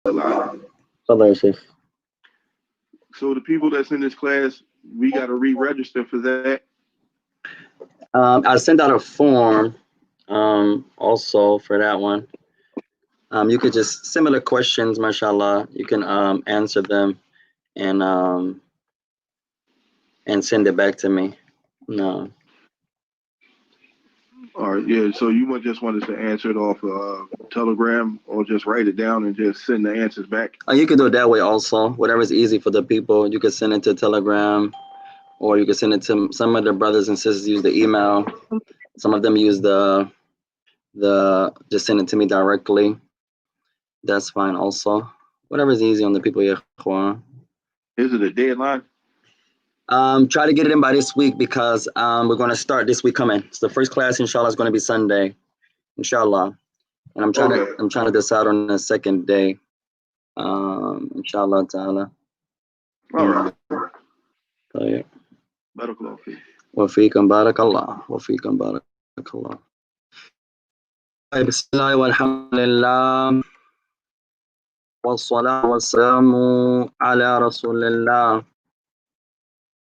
تفضل يا شيخ. So the people that's in this class, we got to re-register for that. I sent out a form also for that one. You could just similar questions, mashallah. You can answer them and send it back to me. No. All right, yeah. So you just wanted to answer it off Telegram, or just write it down and just send the answers back? You could do it that way also. Whatever's easy for the people. You could send it to Telegram, or you could send it to some of the brothers and sisters use the email. Some of them use the just send it to me directly. That's fine also. Whatever's easy on the people, yeah. Is it a deadline? Try to get it in by this week because we're going to start this week coming. So the first class, inshallah, is going to be Sunday, inshallah. And I'm trying to decide on the second day, inshallah ta'ala. All right. طيب. بارك الله فيك. وفيكم بارك الله. وفيكم بارك الله. بسم الله والحمد لله والصلاة والسلام على رسول الله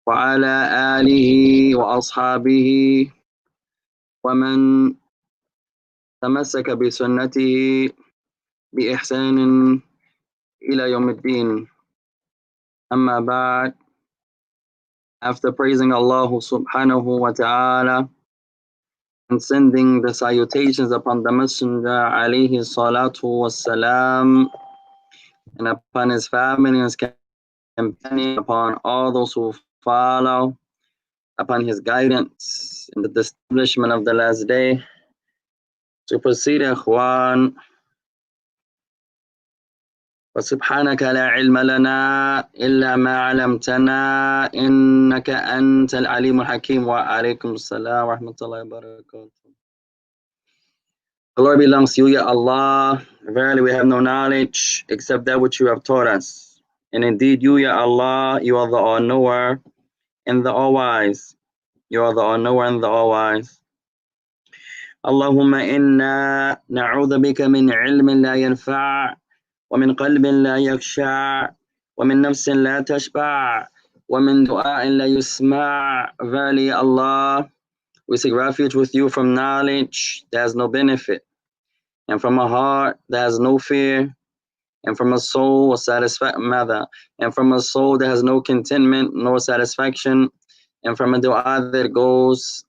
وعلى آله وأصحابه ومن تمسك بسنته بإحسان إلى يوم الدين. أما بعد, after praising Allah subhanahu wa ta'ala and sending the salutations upon the Messenger alayhi salatu wassalam, and upon his family and his companions, upon all those who follow upon his guidance in the establishment of the last day, to proceed, ikhwan. وسبحانك لا علم لنا إلا ما علمتنا إنك أنت العليم الحكيم وعليكم السلام ورحمة الله وبركاته. Glory belongs to you, Ya Allah. Verily we have no knowledge except that which you have taught us. And indeed you, Ya Allah, you are the all-knower and the all-wise. You are the all-knower and the all-wise. Allahumma inna na'udhu bika min ilmin la yanfa' ومن قلب لا يخشع ومن نفس لا تشبع ومن دعاء لا يسمع. Verily, Allah, we seek refuge with you from knowledge that has no benefit, and from a heart that has no fear, and from a soul and from a soul that has no contentment nor satisfaction, and from a dua that goes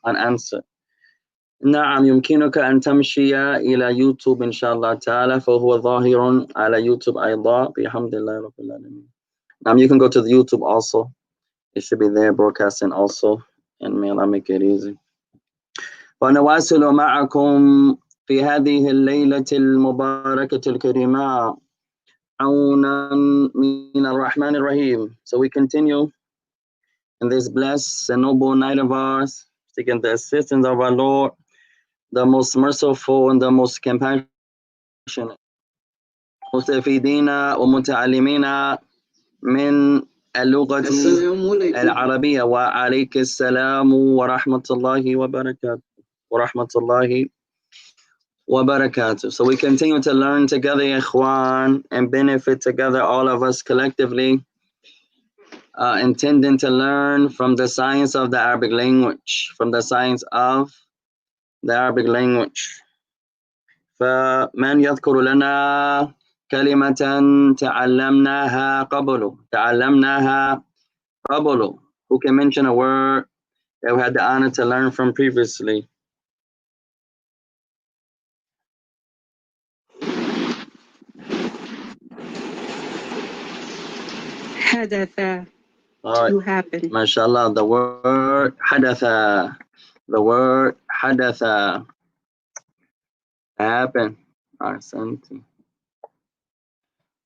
unanswered, نعم يمكنك أن تمشي إلى يوتيوب إن شاء الله تعالى فهو ظاهر على يوتيوب أيضا بحمد الله رب العالمين. You can go to the YouTube also. It should be there broadcasting also, and may Allah make it easy. ونواصل معكم في هذه الليلة المباركة الكريمة عونا من الرحمن الرحيم. So we continue in this blessed and noble night of ours, seeking the assistance of our Lord, the most merciful and the most compassionate. مستفيدين ومتعلمين من اللغة العربية وعليك السلام ورحمة الله وبركاته. So we continue to learn together, ikhwan, and benefit together, all of us collectively, intending to learn from the science of the Arabic language, فمن يذكر لنا كلمة تعلمناها قبل. Who can mention a word that we had the honor to learn from previously? حدث. To happen. MashaAllah, the word حدث. Happen. Ahsanti.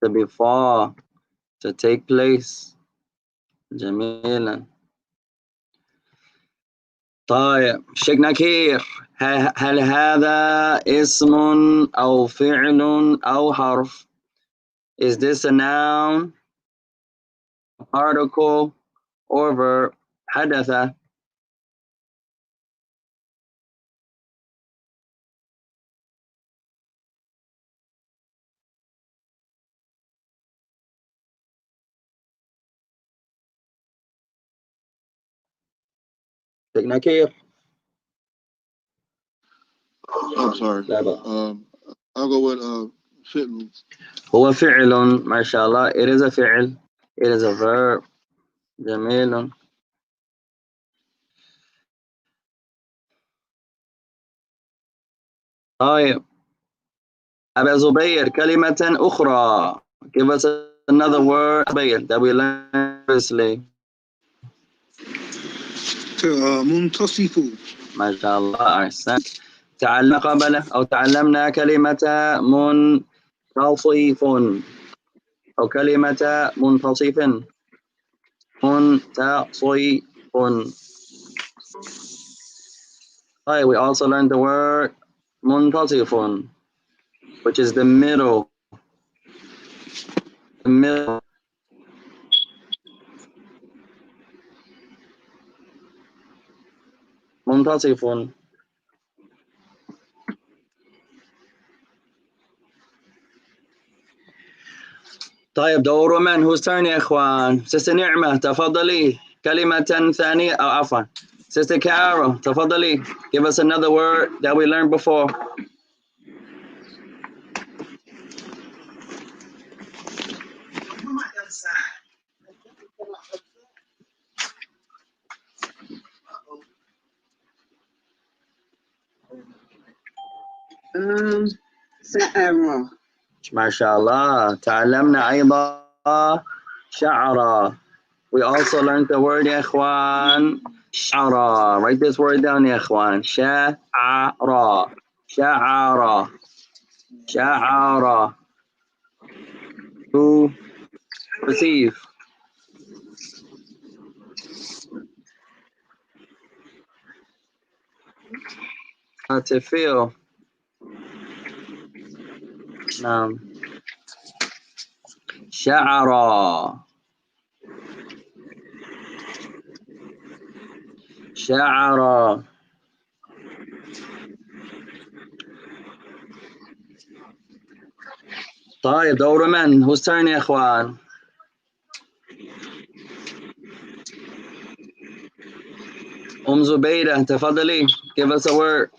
To befall, to take place. جميلا. طيب شيخ نكير، هل هذا اسم أو فعل أو حرف؟ Is this a noun, article, or verb? حدث. شكلنا كيف؟ I'm sorry. لا بقى. I'll go with فعل. هو فعل ما شاء الله. It is a فعل. It is a verb. جميل. طيب أبا زبير كلمة أخرى. Give us another word that we learned previously. منتصف. ما شاء الله أحسنت. تعلمنا قبل أو تعلمنا كلمة منتصف أو كلمة منتصف. منتصف. Right, we also learned the word muntasifun, which is the middle. The middle. Muntasifun. طيب دور من whose turn يا إخوان؟ Sister نعمة تفضلي كلمة ثانية أو عفوا Sister Carol تفضلي. Give us another word that we learned before. سأرى. ما شاء الله. تعلمنا أيضا شعرة. We also learned the word يا إخوان شعرة. Write this word down يا إخوان. شعرة. شعرة. شعرة. To perceive. To feel. نعم. شعرة. شعرة. طيب دور من whose turn يا إخوان؟ زبيدة تفضلي. Give us a word.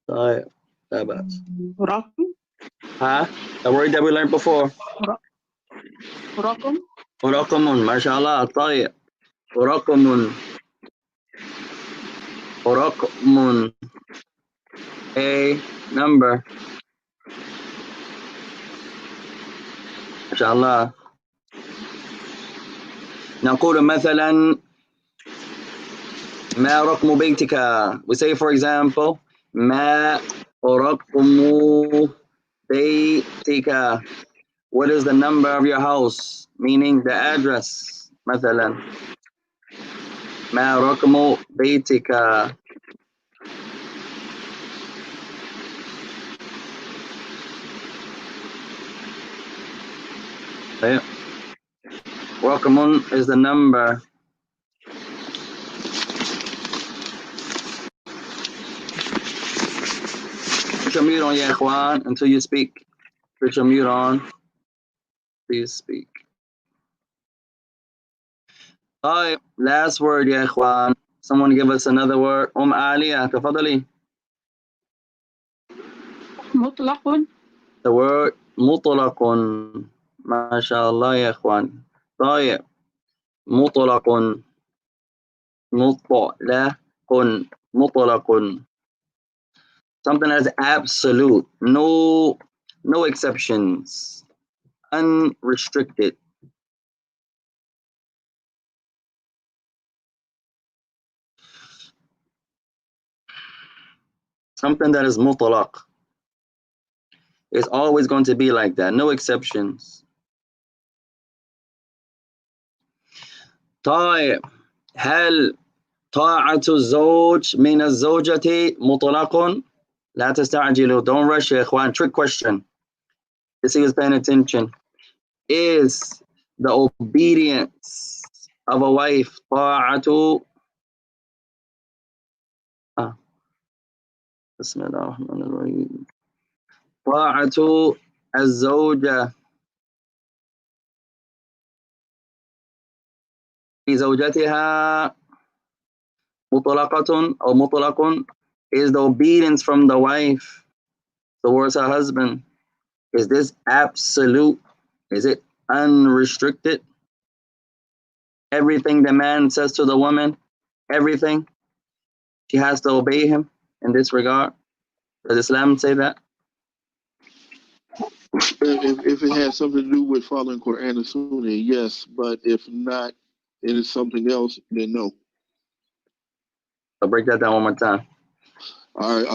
طيب لا بأس. رقم. ها? The word that we learned before. رقم. رقم. ما شاء الله. طيب رقم. رقم. A number. ما شاء الله. نقول مثلا ما رقم بيتك. We say for example ما رقم بيتك. What is the number of your house? Meaning the address. مثلا ما رقم بيتك. طيب. رقم is the number. Put your mute on يا إخوان until you speak. Put your mute on. Please speak. طيب last word يا إخوان. Someone give us another word. عالية تفضلي. مطلق. The word مطلق. ما شاء الله يا إخوان. طيب مطلق. مطلق. مطلق. Something that is absolute. No exceptions. Unrestricted. Something that is mutlaq. It's always going to be like that. No exceptions. طيب هل طاعة الزوج من الزوجة مطلق؟ لا تستعجلوا. Don't rush يا إخوان. Trick question. You see who's paying attention. Is the obedience of a wife طاعة بسم الله الرحمن الرحيم. طاعة الزوجة لزوجتها مطلقة أو مطلق is the obedience from the wife towards her husband. Is this absolute? Is it unrestricted? Everything the man says to the woman, everything, she has to obey him in this regard. Does Islam say that? If it has something to do with following Quran and Sunnah, yes. But if not, it is something else, then no. I'll break that down one more time. All right.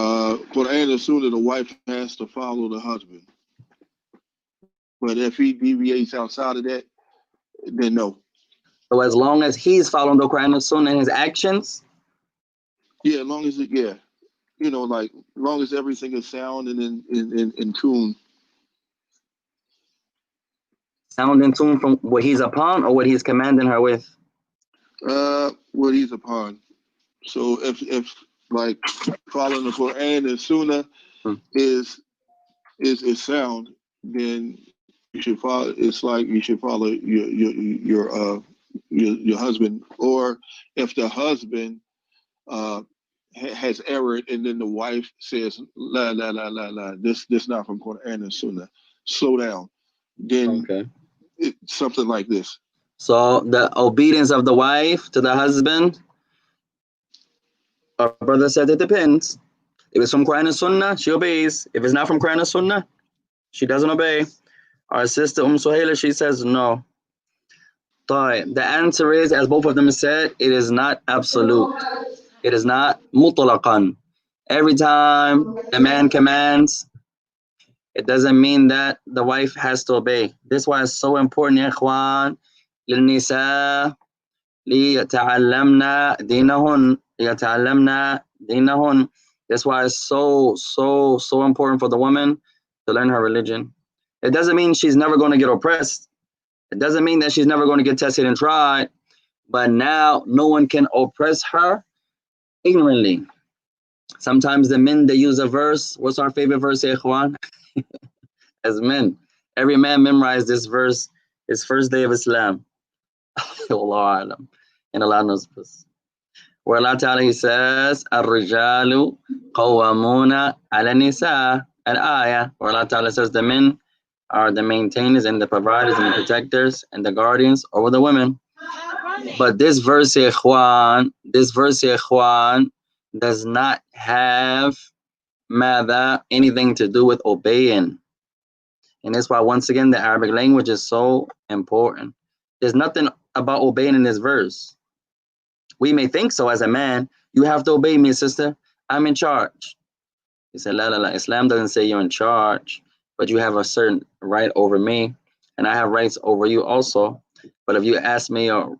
Quran and Sunnah, the wife has to follow the husband. But if he deviates outside of that, then no. So as long as he's following the Quran and Sunnah in his actions, Yeah, as long as like as long as everything is sound and in tune. sound in tune from what he's upon or what he's commanding her with. What he's upon. So if like following the Quran and Sunnah is sound, then you should follow. It's like you should follow your husband, or if the husband has erred, and then the wife says la la la la la, this not from Quran and Sunnah. Slow down. Then something like this. So the obedience of the wife to the husband, our brother said it depends. If it's from Quran and Sunnah, she obeys. If it's not from Quran and Sunnah, she doesn't obey. Our sister Suhaila, she says no. The answer is, as both of them said, it is not absolute. It is not mutlaqan. Every time the man commands, it doesn't mean that the wife has to obey. This is why it's so important, ya ikhwan, للنساء ليتعلمن دينهن ليتعلمن دينهن. That's why it's so important for the woman to learn her religion. It doesn't mean she's never going to get oppressed. It doesn't mean that she's never going to get tested and tried. But now no one can oppress her ignorantly. Sometimes the men, they use a verse. What's our favorite verse, ikhwan? As men, every man memorized this verse his first day of Islam. Allah alam. And Allah knows this. Where Allah Ta'ala, He says, Ar-rijalu qawwamuna ala nisa, al-ayah. Where Allah Ta'ala says the men are the maintainers and the providers and the protectors and the guardians over the women. But this verse, ikhwan, does not have anything to do with obeying. And that's why, once again, the Arabic language is so important. There's nothing about obeying in this verse. We may think so as a man. You have to obey me, sister. I'm in charge. He said, la, la, la. Islam doesn't say you're in charge, but you have a certain right over me, and I have rights over you also. But if you ask me or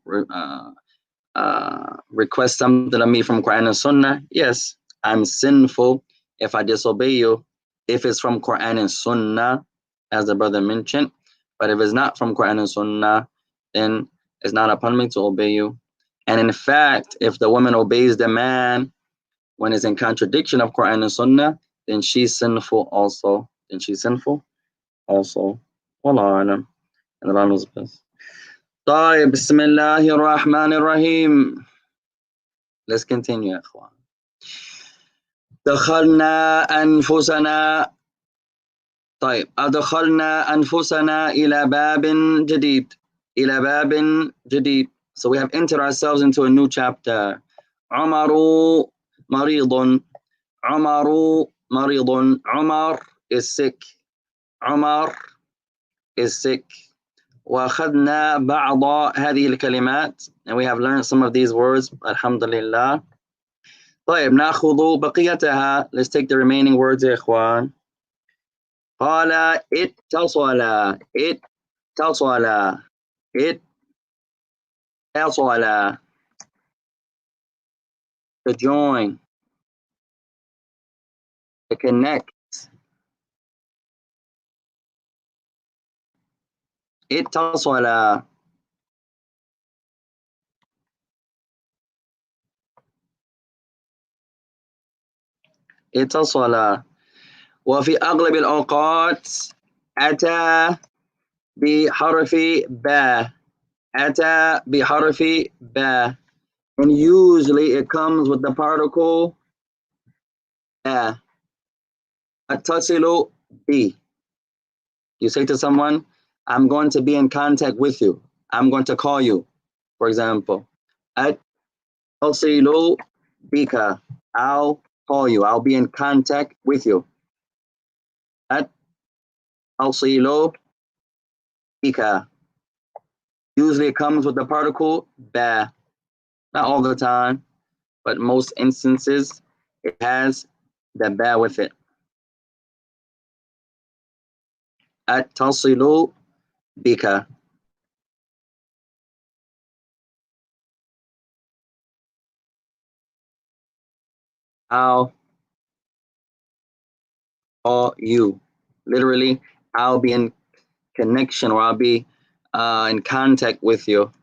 request something of me from Quran and Sunnah, yes, I'm sinful if I disobey you, if it's from Quran and Sunnah, as the brother mentioned. But if it's not from Quran and Sunnah, then it's not upon me to obey you. And in fact, if the woman obeys the man when it's in contradiction of Quran and Sunnah, then she's sinful also. Wallahu alam. And Allah knows best. طيب, بسم الله الرحمن الرحيم. Let's continue, ikhwan. دخلنا أنفسنا أدخلنا أنفسنا إلى باب جديد. So we have entered ourselves into a new chapter. عمر مريض. عمر is sick. وأخذنا بعض هذه الكلمات, and we have learned some of these words, alhamdulillah. طيب, نأخذ بقيتها. Let's take the remaining words, يا إخوان. قال اتصل to join, to connect. اتصل. اتصل. وفي أغلب الأوقات أتى بحرف باء. أتى بحرف باء. And usually it comes with the particle ba. أتصل بي. You say to someone, I'm going to be in contact with you. I'm going to call you, for example. أتصل بك. I'll call you. I'll be in contact with you. أتصل بك. Usually it comes with the particle ba. Not all the time, but most instances it has the ba with it. أتصل بك. I'll call you. Literally, I'll be in connection, or I'll be in contact with you.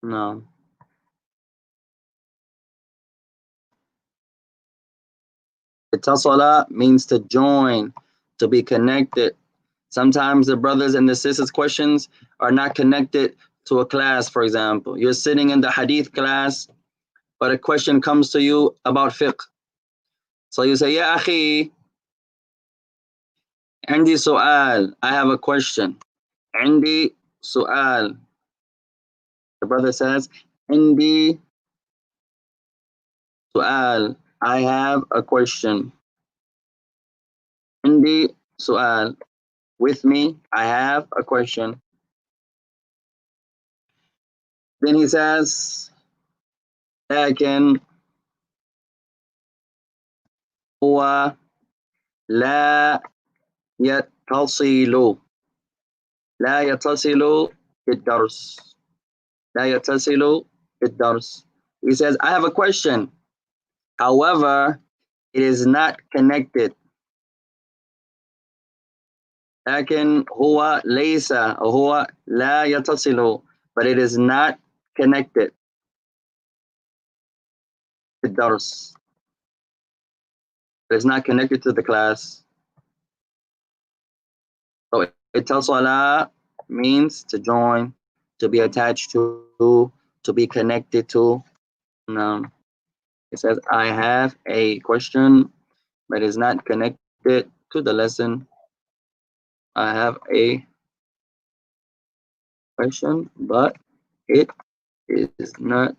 No. Itasala means to join, to be connected. Sometimes the brothers and the sisters' questions are not connected to a class, for example. You're sitting in the hadith class, but a question comes to you about fiqh. So you say, Ya akhi, عندي سؤال. I have a question. عندي سؤال. The brother says, عندي سؤال. I have a question. عندي سؤال. With me, I have a question. Then he says, لكن هو لا يتصل بالدرس. لا يتصل بالدرس. He says, I have a question. However, it is not connected. لكن هو ليس أو هو لا يتصل, but it is not connected. بالدرس. It is not connected to the class. So اتصل means to join, to be attached to be connected to. No. It says, I have a question, but it's not connected to the lesson. I have a question, but it is not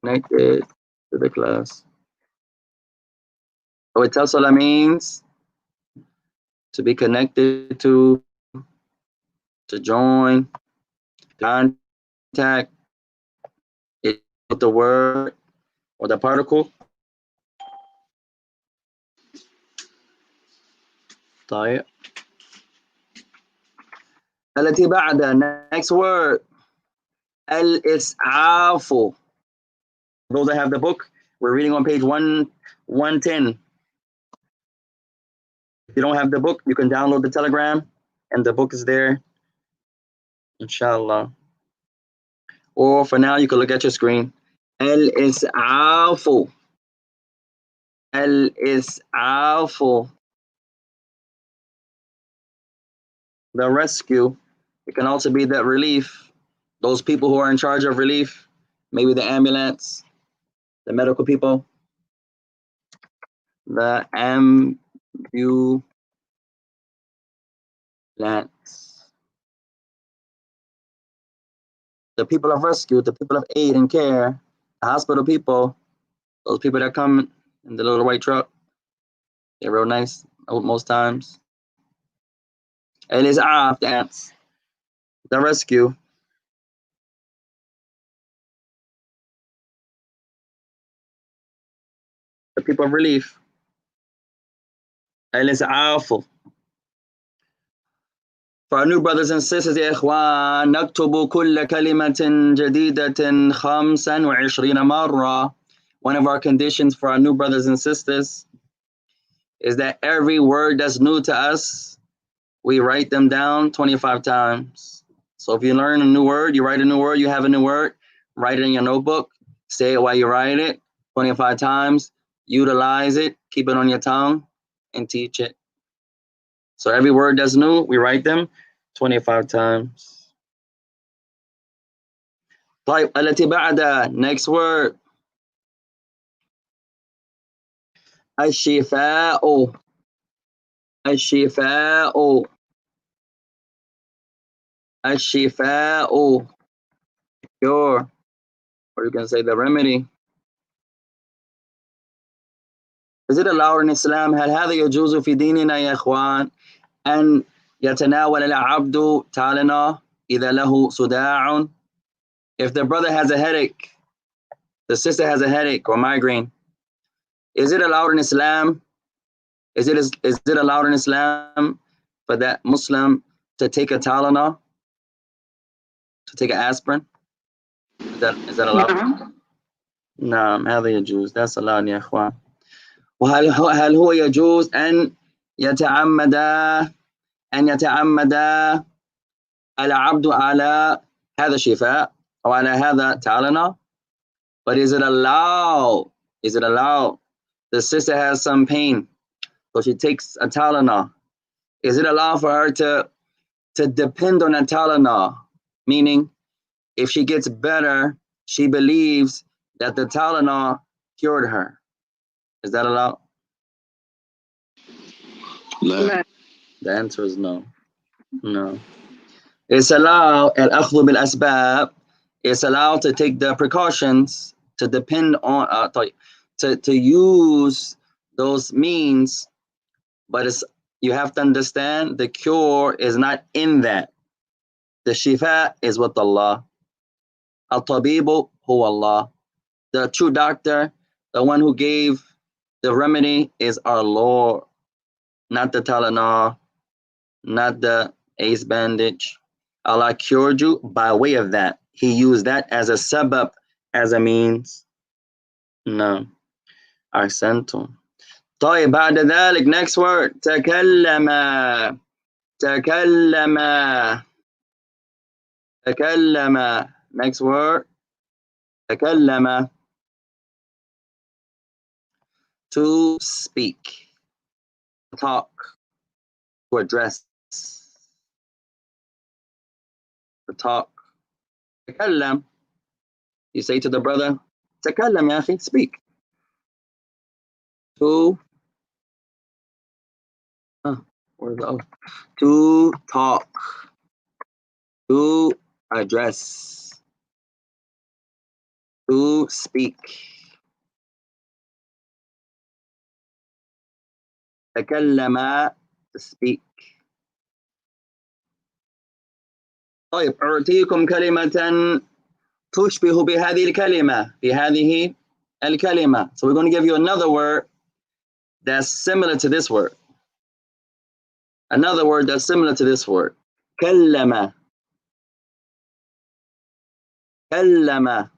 connected to the class. So itasala means to be connected to join, contact. It with the word or the particle. طيب. التي بعد, next word. الإسعاف. Those that have the book, we're reading on page 110. If you don't have the book, you can download the Telegram, and the book is there, inshallah. Or for now, you can look at your screen. Al-Is'afu. Al-Is'afu. The rescue. It can also be the relief. Those people who are in charge of relief, maybe the ambulance, the medical people, the ambulance. The people of rescue, the people of aid and care, the hospital people, those people that come in the little white truck, they're real nice most times. And it's the ants, the rescue. The people of relief. And it's awful. For our new brothers and sisters, يا إخوان, نكتب كل كلمة جديدة 25 مرة. One of our conditions for our new brothers and sisters is that every word that's new to us, we write them down 25 times. So if you learn a new word, you write a new word, you have a new word, write it in your notebook, say it while you write it 25 times, utilize it, keep it on your tongue, and teach it. So every word that's new, we write them 25 times. طيب التي بعدها, next word. الشفاء. الشفاء. الشفاء. Cure. Or you can say the remedy. Is it allowed in Islam? هل هذا يجوز في ديننا يا إخوان أن يتناول العبد تالنا إذا له صداع? If the brother has a headache, the sister has a headache or migraine, is it allowed in Islam? Is it allowed in Islam for that Muslim to take a Tylenol, to take an aspirin? Is that allowed? نعم هذا يجوز. That's allowed يا إخوان. وهل هو يجوز أن يتعمد العبد على هذا الشفاء أو على هذا Tylenol? But is it allowed? Is it allowed? The sister has some pain, so she takes a Tylenol. Is it allowed for her to depend on a Tylenol? Meaning, if she gets better, she believes that the Tylenol cured her. Is that allowed? La. The answer is no. No. It's allowed al-akhdhu bil-asbab. It's allowed to take the precautions, to depend on, to use those means, but you have to understand the cure is not in that. The shifa is with Allah. Al-tabibu huwa Allah. The true doctor, the one who gave the remedy, is our Lord, not the Tylenol, not the ace bandage. Allah cured you by way of that. He used that as a sabab, as a means. No. أحسنتم. طيب بعد ذلك, next word. تكلم. تكلم. تكلم. Next word. تكلم. To speak. Talk. To address. To talk. تكلم. You say to the brother, تكلم يا أخي, speak. To to talk, to address, to speak. تكلم, to speak. طيب أعطيكم كلمة تشبه بهذه الكلمة, بهذه الكلمة. So we're going to give you another word that's similar to this word. Another word that's similar to this word. كلم. كلم.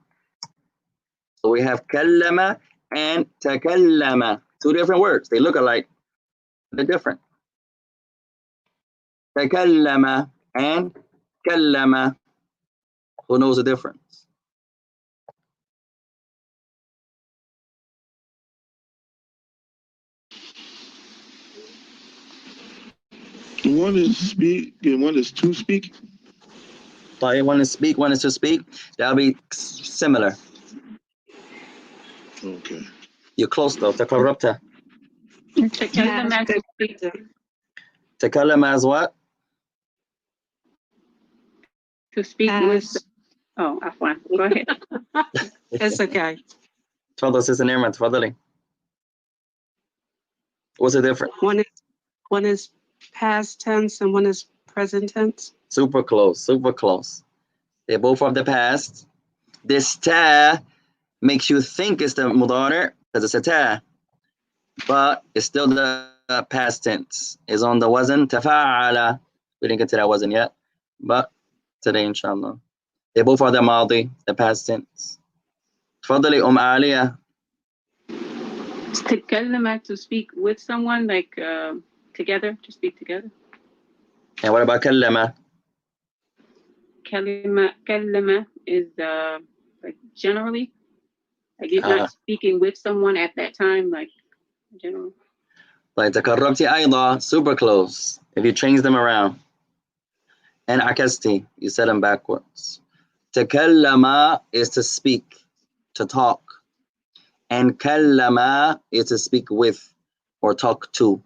So we have كلم and تكلم. Two different words. They look alike. They're different. تكلم and كلم. Who knows the difference? One is speak and one is to speak. One is speak, one is to speak. That'll be similar. Okay. You're close though. تقربت. تكلم as to speak. تكلم as what? To speak with. Oh, Afwan. Go ahead. It's okay. تفضل سيدة نعمة, تفضلي. What's the difference? One is past tense and one is present tense. Super close, super close. They're both from the past. This ta makes you think it's the mudari because it's a ta, but it's still the past tense. It's on the wazn tafa'ala. We didn't get to that wazn yet, but today inshallah. They both are the madi, the past tense. تفضلي عالية. تكلم to speak with someone, like together, to speak together. And what about kallama? Kalima is like generally, like you're not speaking with someone at that time, like general. Like takarrabti ayda, super close. If you change them around. And akasti, you said them backwards. Takallama is to speak, to talk. And kallama is to speak with or talk to.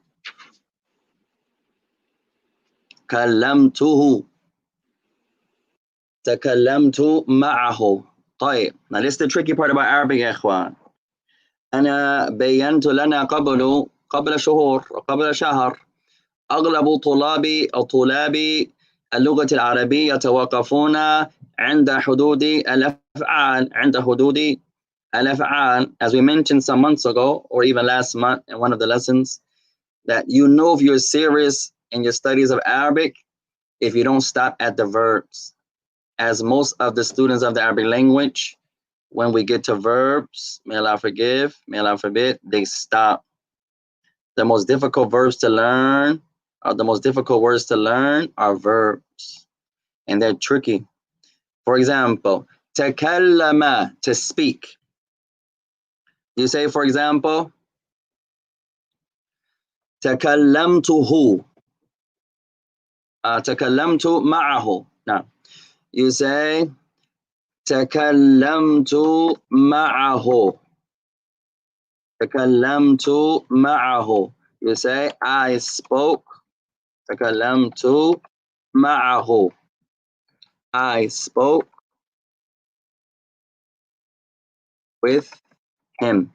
Kallamtuhu. Takallamtu ma'ahu. طيب. Now this is the tricky part about Arabic, يا إخوان. أنا بينت لنا قبل شهور وقبل شهر أغلب طلاب اللغة العربية يتوقفون عند حدود الأفعال as we mentioned some months ago or even last month in one of the lessons, that you know if you're serious in your studies of Arabic if you don't stop at the verbs. As most of the students of the Arabic language, when we get to verbs, may Allah forgive, may Allah forbid, they stop. The most difficult verbs to learn, or the most difficult words to learn are verbs. And they're tricky. For example, takallama, to speak. You say, for example, takallamtuhu, takallamtu ma'ahu. Now, you say, takallamtu ma'ahu. Takallamtu ma'ahu. You say, I spoke. Takallamtu ma'ahu. I spoke with him.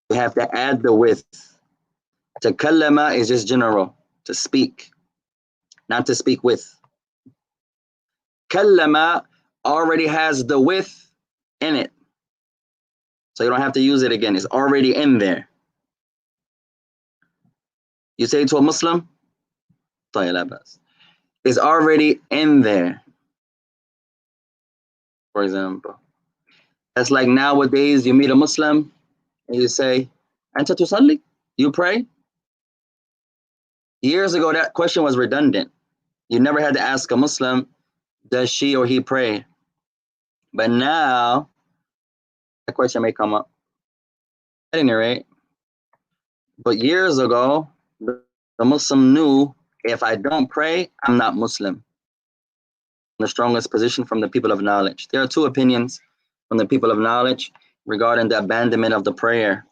You have to add the with. Takallama is just general, to speak, not to speak with. Kallama already has the with in it. So you don't have to use it again. It's already in there. You say to a Muslim, it's already in there. For example, that's like nowadays you meet a Muslim and you say, Anta tusalli? You pray? Years ago, that question was redundant. You never had to ask a Muslim, does she or he pray? But now, that question may come up. At any rate, but years ago, the Muslim knew, if I don't pray, I'm not Muslim. The strongest position from the people of knowledge. There are two opinions from the people of knowledge regarding the abandonment of the prayer.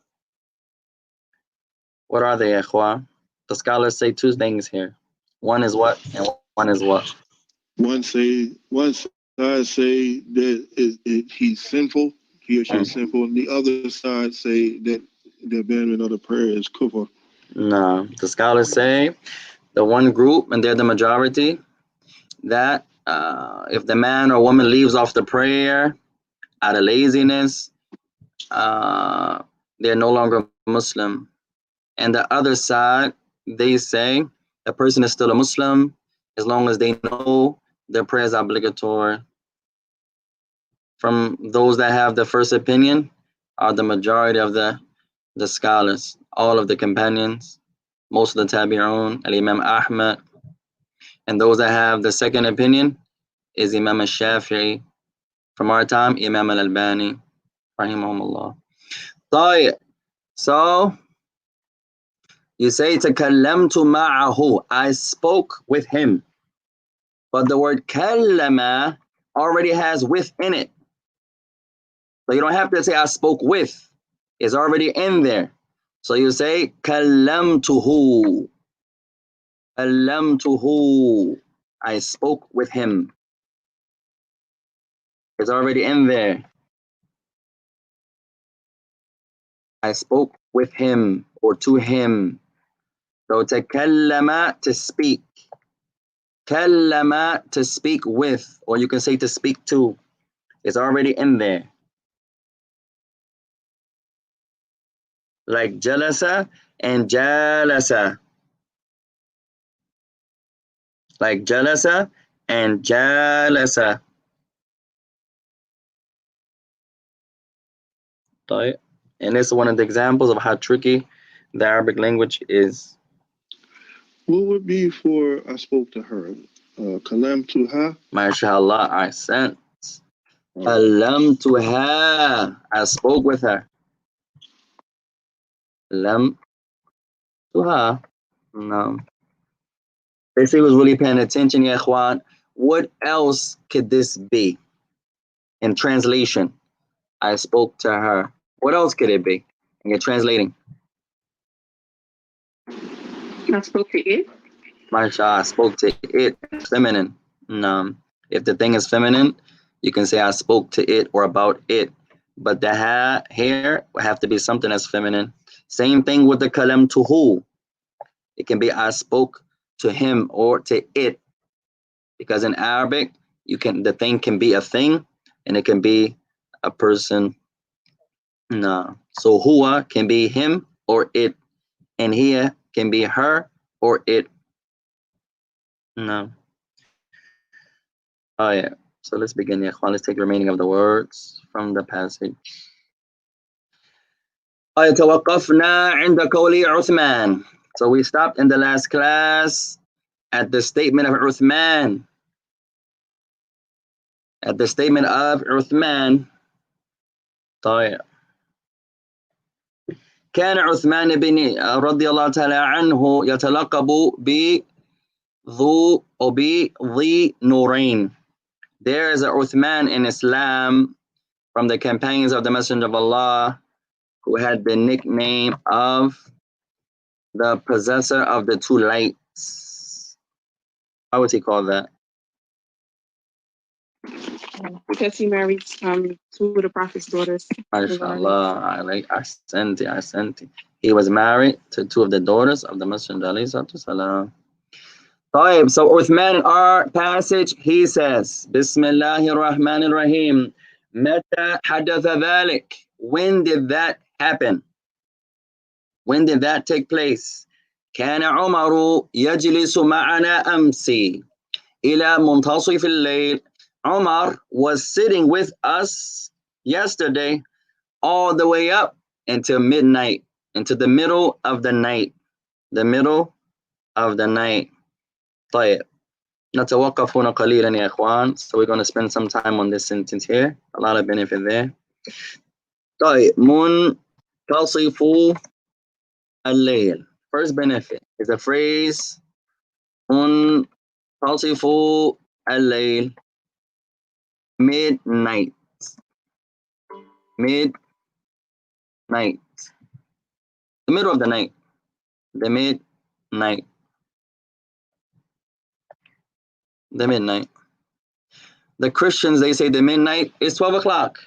What are they, ikhwan? The scholars say two things here. One is what, and one is what? One side say that he's sinful, he or she is sinful, and the other side say that the abandonment of the prayer is kufr. No, the scholars say, the one group, and they're the majority, that if the man or woman leaves off the prayer out of laziness, they're no longer Muslim. And the other side, they say the person is still a Muslim as long as they know their prayer is obligatory. From those that have the first opinion are the majority of the scholars, all of the companions, most of the tabi'un, al-Imam Ahmad. And those that have the second opinion is Imam al-Shafi'i. From our time, Imam al-Albani, rahimahumullah. So, you say, takallamtu ma'ahu, I spoke with him. But the word kallama already has with in it. So you don't have to say, I spoke with. It's already in there. So you say, kallamtuhu. Kallamtuhu. I spoke with him. It's already in there. I spoke with him or to him. So takallama, to speak. Kallama, to speak with, or you can say to speak to. It's already in there. Like jalasa and jalasa. Like jalasa and jalasa. And this is one of the examples of how tricky the Arabic language is. What would be for I spoke to her? Kalam Tuha? MashaAllah, I sent. Kalam to her. I spoke with her. Kalam to her. No. Basically, was really paying attention, ya ikhwan. What else could this be? In translation, I spoke to her. What else could it be? And you're translating. I spoke to it. MashaAllah, I spoke to it. Feminine. No. If the thing is feminine, you can say I spoke to it or about it. But the here will have to be something that's feminine. Same thing with the kalam to who. It can be I spoke to him or to it. Because in Arabic, the thing can be a thing and it can be a person. No. So huwa can be him or it. And here can be her or it. No. Oh yeah. So let's begin. Let's take the remaining of the words from the passage. توقفنا عند قول عثمان. So we stopped in the last class at the statement of Uthman. At the statement of Uthman. طيب. كان عثمان بن رضي الله تعالى عنه يتلقب بذي نورين. There is a Uthman in Islam from the companions of the Messenger of Allah who had the nickname of the possessor of the two lights. How was he called that? Because he married two of the Prophet's daughters. MashaAllah, I sent it. He was married to two of the daughters of the Messenger. So Uthman in our passage, he says, Bismillahir Rahmanir Rahim. Mata hadatha dhalik. When did that happen? When did that take place? كان عمر يجلس معنا أمسي إلى منتصف الليل. Umar was sitting with us yesterday all the way up until midnight, into the middle of the night. The middle of the night. طيب. نتوقف هنا قليلا يا إخوان. So we're going to spend some time on this sentence here. A lot of benefit there. طيب. منتصف الليل. First benefit is a phrase منتصف الليل. Midnight. Midnight. The middle of the night. The midnight. The midnight. The Christians, they say the midnight is 12 o'clock.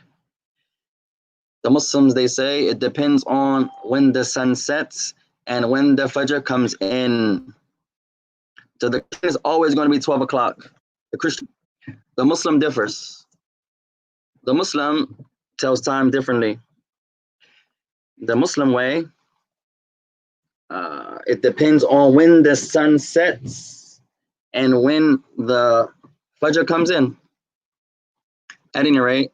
The Muslims, they say it depends on when the sun sets and when the Fajr comes in. So the Christian is always going to be 12 o'clock. The Christian. The Muslim differs. The Muslim tells time differently. The Muslim way, it depends on when the sun sets and when the Fajr comes in. At any rate,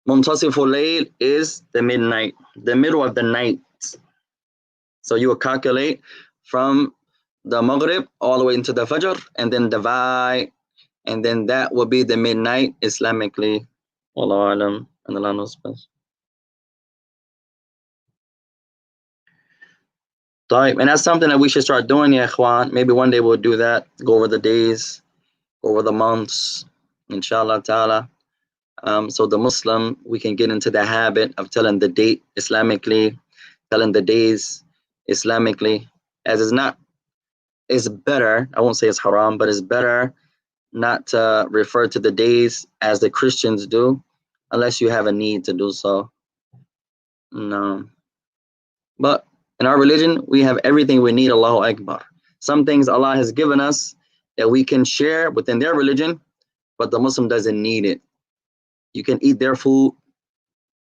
Muntasiful Layl is the midnight, the middle of the night. So you will calculate from the Maghrib all the way into the Fajr and then divide, and then that will be the midnight Islamically. Wallahu alam, and Allah knows best. And that's something that we should start doing, ya ikhwan. Maybe one day we'll do that, go over the days, go over the months, inshallah ta'ala. So the Muslim, we can get into the habit of telling the date Islamically, telling the days Islamically, as it's better, I won't say it's haram, but it's better not to refer to the days as the Christians do, unless you have a need to do so. No. But in our religion, we have everything we need, Allahu Akbar. Some things Allah has given us that we can share within their religion, but the Muslim doesn't need it. You can eat their food,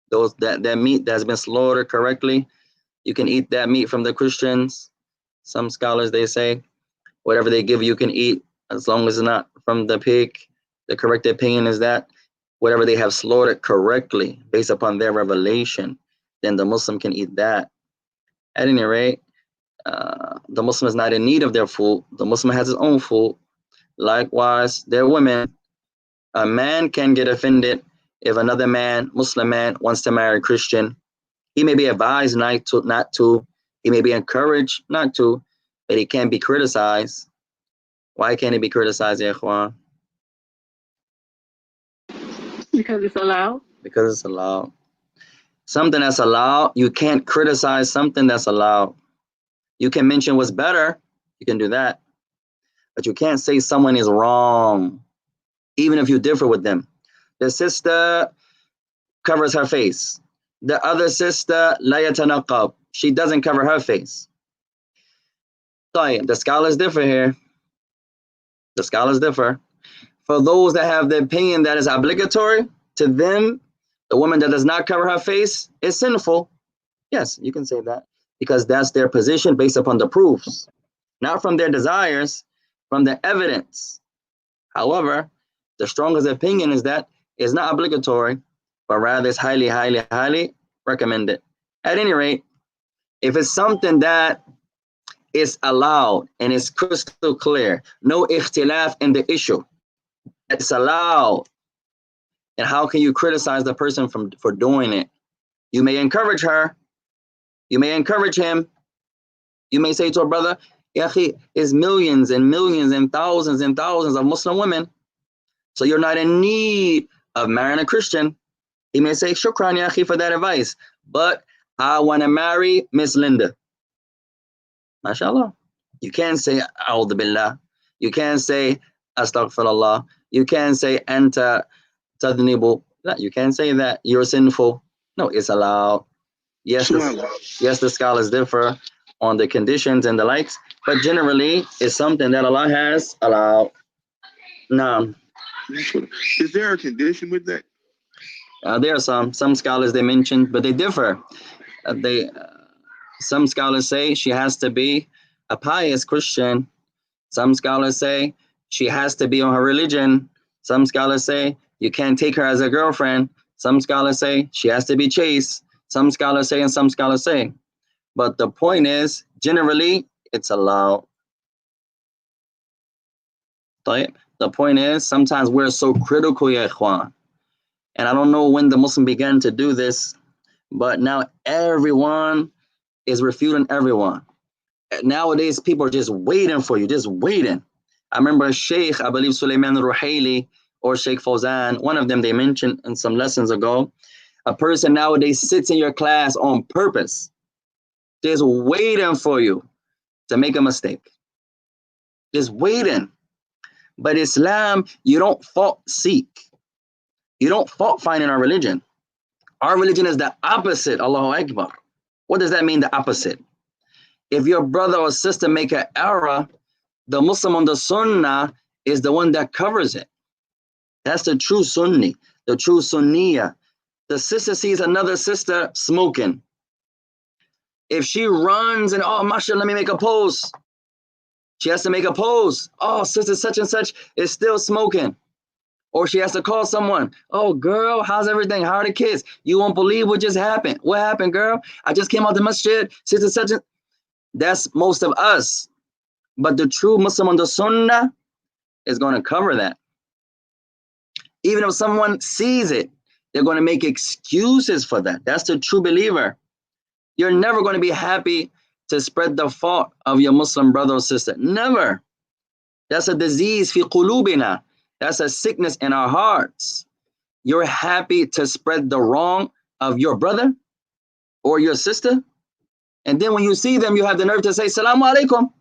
that meat that's been slaughtered correctly. You can eat that meat from the Christians. Some scholars, they say, whatever they give you can eat, as long as it's not from the pig. The correct opinion is that whatever they have slaughtered correctly, based upon their revelation, then the Muslim can eat that. At any rate, The Muslim is not in need of their food. The Muslim has his own food. Likewise, their women. A man can get offended if another man, Muslim man, wants to marry a Christian. He may be advised not to. He may be encouraged not to, but he can't be criticized. Why can't he be criticized, ya ikhwan? Because it's allowed. Because it's allowed. Something that's allowed, you can't criticize something that's allowed. You can mention what's better, you can do that. But you can't say someone is wrong, even if you differ with them. The sister covers her face. The other sister, la yatanaqab, she doesn't cover her face. The scholars differ here. The scholars differ. For those that have the opinion that is obligatory, to them, the woman that does not cover her face is sinful. Yes, you can say that, because that's their position based upon the proofs, not from their desires, from the evidence. However, the strongest opinion is that it's not obligatory, but rather it's highly, highly, highly recommended. At any rate, if it's something that is allowed and it's crystal clear, no ikhtilaf in the issue, it's allowed, and how can you criticize the person for doing it? You may encourage her, you may encourage him, you may say to a brother, Yahi, it's millions and millions and thousands of Muslim women, so you're not in need of marrying a Christian. He may say, shukran, Yahi, for that advice, but I want to marry Miss Linda. MashaAllah. You can't say, A'udhu Billah. You can't say, Astaghfirullah. You can't say, Anta Tadnibu. You can't say that. You're sinful. No, it's allowed. Yes, the scholars differ on the conditions and the likes, but generally, it's something that Allah has allowed. Now, is there a condition with that? There are some scholars they mentioned, but they differ. Some scholars say she has to be a pious Christian. Some scholars say she has to be on her religion. Some scholars say you can't take her as a girlfriend. Some scholars say she has to be chaste. Some scholars say, and some scholars say. But the point is, generally, it's allowed. The point is, sometimes we're so critical, ya ikhwan. And I don't know when the Muslim began to do this, but now everyone is refuting everyone. Nowadays, people are just waiting for you, just waiting. I remember a Sheikh, I believe Sulaiman Ruhaili or Sheikh Fawzan, one of them they mentioned in some lessons ago, a person nowadays sits in your class on purpose, just waiting for you to make a mistake. Just waiting. But Islam, you don't fault seek. You don't fault find in our religion. Our religion is the opposite, Allahu Akbar. What does that mean, the opposite? If your brother or sister make an error, the Muslim on the Sunnah is the one that covers it. That's the true Sunni, the true Sunniya. The sister sees another sister smoking. If she runs and, oh, mashallah, let me make a pose. She has to make a pose. Oh, sister such and such is still smoking. Or she has to call someone. Oh, girl, how's everything? How are the kids? You won't believe what just happened. What happened, girl? I just came out the masjid. Sister such and... That's most of us. But the true Muslim on the Sunnah is going to cover that. Even if someone sees it, they're going to make excuses for that. That's the true believer. You're never going to be happy to spread the fault of your Muslim brother or sister. Never. That's a disease, fi qulubina. That's a sickness in our hearts. You're happy to spread the wrong of your brother or your sister. And then when you see them, you have the nerve to say, Salamu alaikum.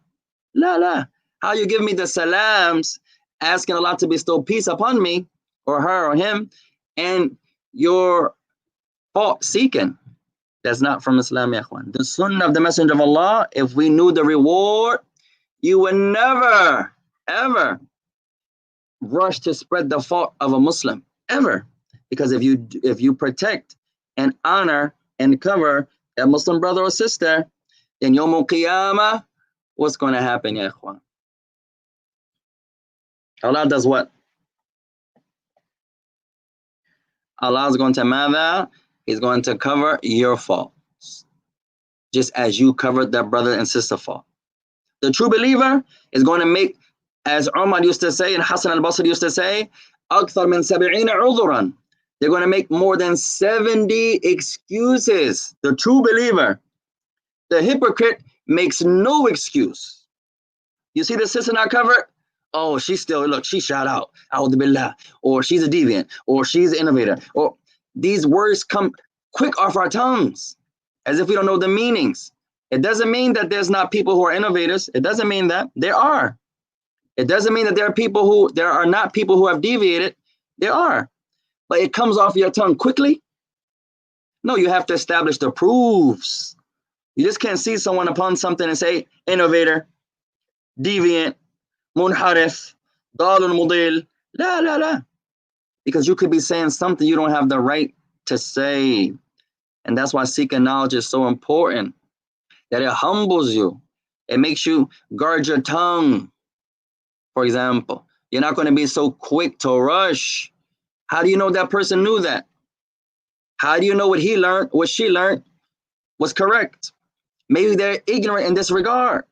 La, la. How you give me the salams, asking Allah to bestow peace upon me, or her, or him, and you're fault seeking. That's not from Islam, ya ikhwan. The sunnah of the Messenger of Allah, if we knew the reward, you would never, ever rush to spread the fault of a Muslim, ever. Because if you protect and honor and cover a Muslim brother or sister, then Yawmul Qiyamah, what's going to happen, ya ikhwan? Allah does what? Allah is going to mada, He's going to cover your faults. just as you covered that brother and sister fault. The true believer is going to make, as Umar used to say and Hassan al-Basri used to say, أكثر من 70 عذرا. They're going to make more than 70 excuses. The true believer. The hypocrite makes no excuse. You see the sister not covered? Oh, she's still, look, she shot out. A'udhu billah. Or she's a deviant. Or she's an innovator. Or these words come quick off our tongues as if we don't know the meanings. It doesn't mean that there's not people who are innovators. It doesn't mean that. There are. It doesn't mean that there are not people who have deviated. There are. But it comes off your tongue quickly. No, you have to establish the proofs. You just can't see someone upon something and say, innovator, deviant, munharif, dalun mudil, la la la. Because you could be saying something you don't have the right to say. And that's why seeking knowledge is so important. That it humbles you. It makes you guard your tongue. For example, you're not going to be so quick to rush. How do you know that person knew that? How do you know what he learned, what she learned was correct? Maybe they're ignorant in this regard.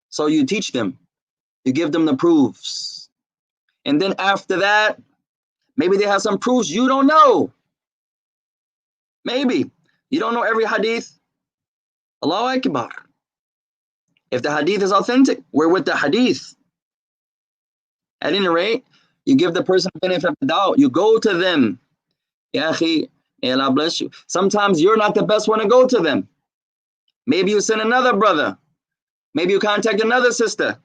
So you teach them. You give them the proofs. And then after that, maybe they have some proofs you don't know. Maybe. You don't know every hadith. Allahu Akbar. If the hadith is authentic, we're with the hadith. At any rate, you give the person the benefit of the doubt. You go to them. Ya akhi, may Allah bless you. Sometimes you're not the best one to go to them. Maybe you send another brother. Maybe you contact another sister.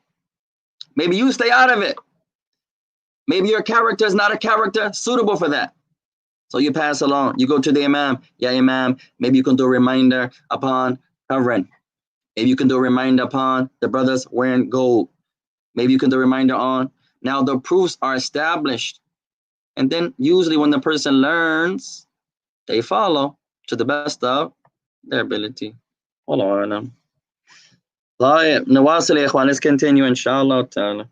Maybe you stay out of it. Maybe your character is not a character suitable for that. So you pass along. You go to the imam. Yeah, imam, maybe you can do a reminder upon covering. Maybe you can do a reminder upon the brothers wearing gold. Maybe you can do a reminder on. Now the proofs are established. And then usually when the person learns, they follow to the best of their ability. Wallahu a'lam. طيب نواصل يا إخوان. Let's continue inshallah ta'ala.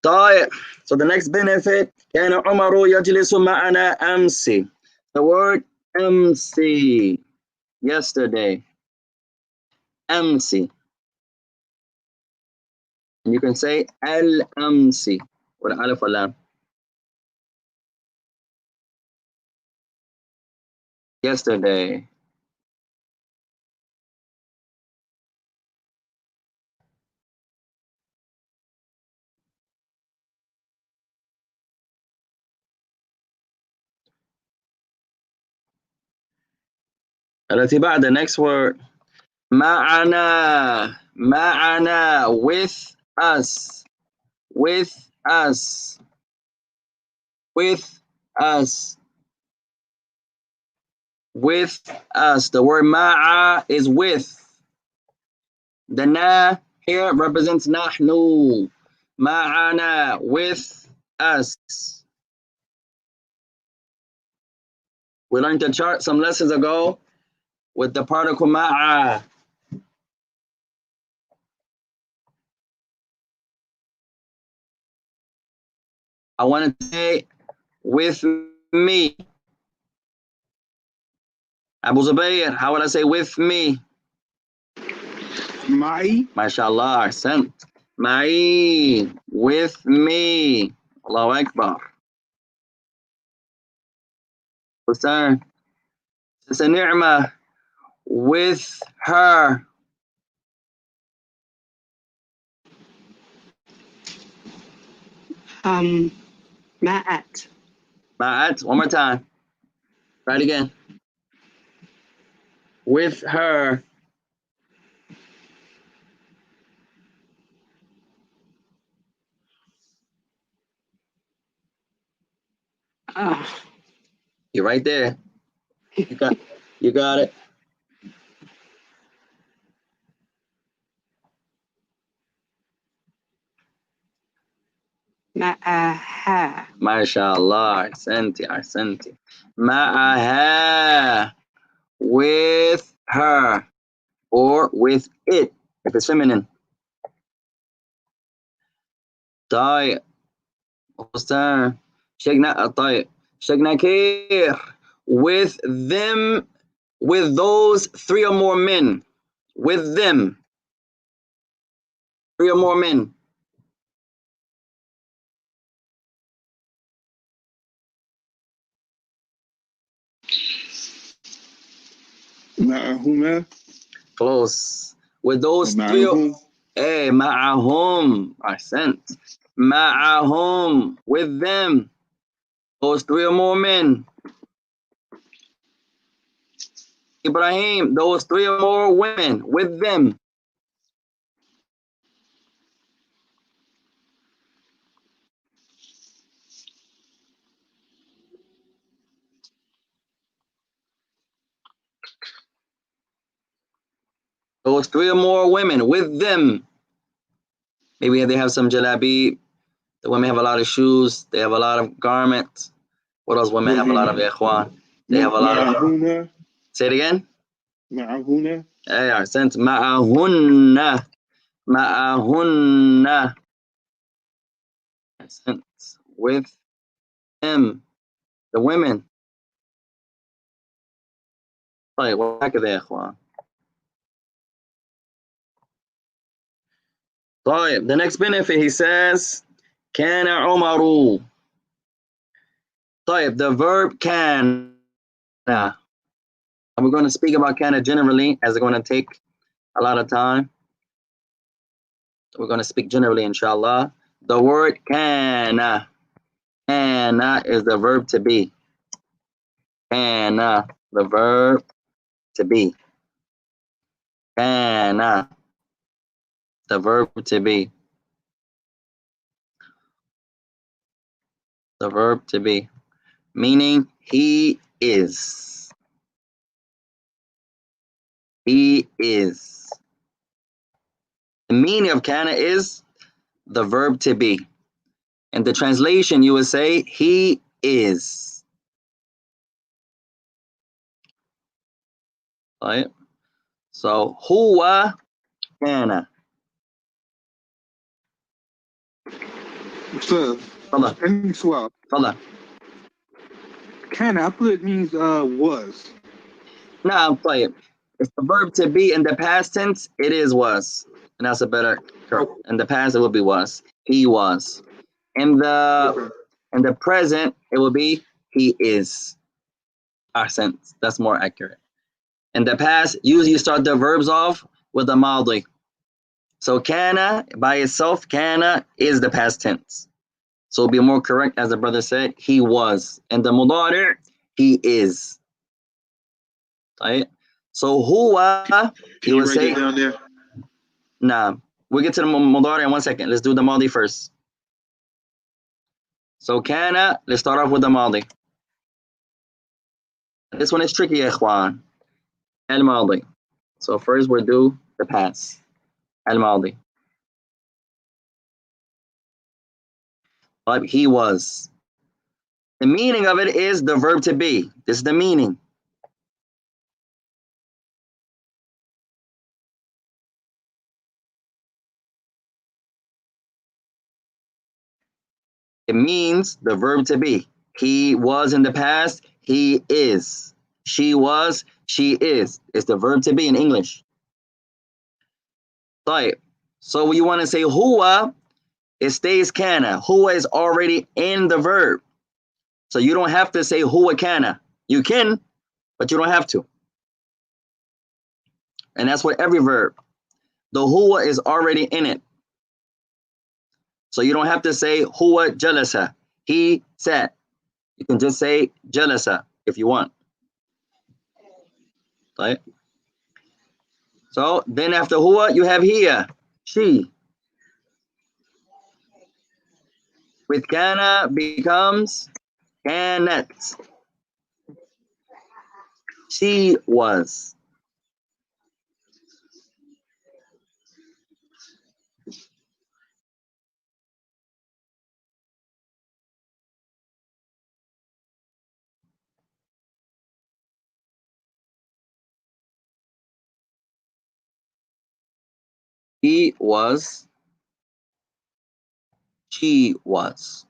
طيب. So the next benefit, كان عمر يجلس معنا أمس. The word أمس, yesterday. أمس. And you can say al-amsi with alif or lam. Yesterday. التي بعد, the next word. معنا. معنا, with us. With us. With us. With us. The word ma'a is with. The na here represents nahnu. Ma'ana, with us. We learned the chart some lessons ago with the particle ma'a. I want to say with me. Abu Zubayr, how would I say with me? Ma'i. MashaAllah, sent. Ma'i, with me. Allahu Akbar. Sister Ni'ma, with her. Ma'at. Ma'at, one more time. Try it again. With her. You're right there. You got it. Ma'aha. MashaAllah, ahsanti. Ma'aha, with her, or with it, if it's feminine. طيب أستاذ شيخنا طيب Sheikh Nakir, with them with those 3 or more men, with them, 3 or more men. Ma'ahuma. Close. With those 3 Ma'ahum. ma'ahum. Ahsant. Ma'ahum. With them. Those 3 or more men. Ibrahim, those 3 or more women. With them. Those 3 or more women. With them. Maybe they have some jalabi. The women have a lot of shoes. They have a lot of garments. What else women have a lot of, ikhwan? They have a lot of... Ma'ahuna. Say it again. Ma'ahuna. Hey, sense. Ma'ahunna. Ma'ahunna. Sense. With them. The women. طيب وهكذا يا إخوان. طيب, the next benefit he says, كان عمر. طيب, the verb كان. And we're going to speak about كان generally, as it's going to take a lot of time. We're going to speak generally, inshallah. The word كان. كان is the verb to be. كان, the verb to be. كان, the verb to be. The verb to be. Meaning, he is. He is. The meaning of kana is the verb to be. In the translation, you would say, he is. Right? So, huwa kana. So, Fala, any swap. fala. Can I put it means was. Nah, طيب. It's the verb to be in the past tense, it is was. And that's a better term. In the past, it will be was. He was. In the present, it will be he is. Accent. That's more accurate. In the past, usually you start the verbs off with the madi. So kana by itself, kana is the past tense. So it'll be more correct, as the brother said, he was. And the mudari, he is. Right? So huwa, Can you you would write say, it down there? nah. We'll get to the mudari in 1 second. Let's do the madi first. So kana, let's start off with the madi. This one is tricky, ikhwan. Al-madi. So first we'll do the past. Al-madi. But he was. The meaning of it is the verb to be. This is the meaning. It means the verb to be. He was in the past. He is. She was. She is. It's the verb to be in English. Right. So when you want to say huwa, it stays kana. Huwa is already in the verb. So you don't have to say huwa kana. You can, but you don't have to. And that's what every verb. The huwa is already in it. So you don't have to say huwa jalasa. He sat. You can just say jalasa if you want. Right? So then after huwa, you have hiya, she. With kana becomes kanat. She was. He was. She was.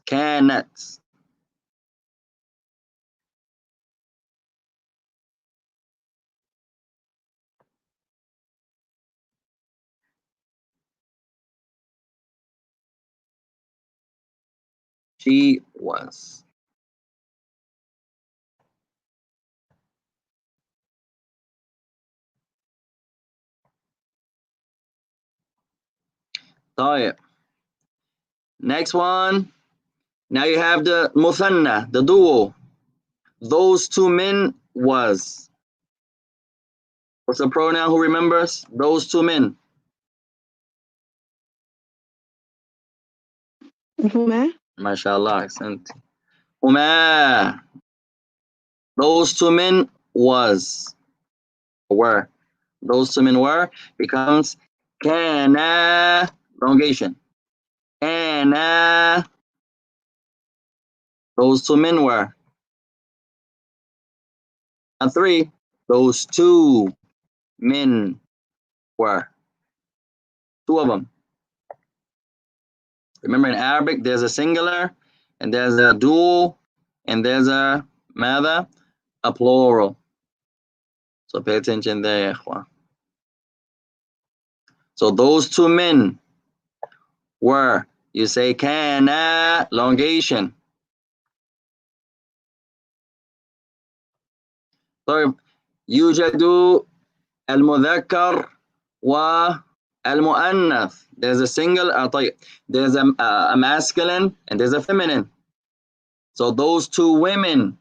Kanat. She was. طيب. Next one. Now you have the muthanna, the duo. Those two men was. What's the pronoun? Who remembers? Those two men. هما. MashaAllah, accent. Huma. Those two men was. Were. Those two men were becomes kana. Prolongation. Kana. Those two men were. And three. Those two men were. Two of them. Remember in Arabic, there's a singular, and there's a dual, and there's a ماذا? A plural. So pay attention there, ya ikhwan. So those two men were, you say kana, elongation. So يوجد المذكر والمؤنث. There's a single, there's a masculine and there's a feminine. So those two women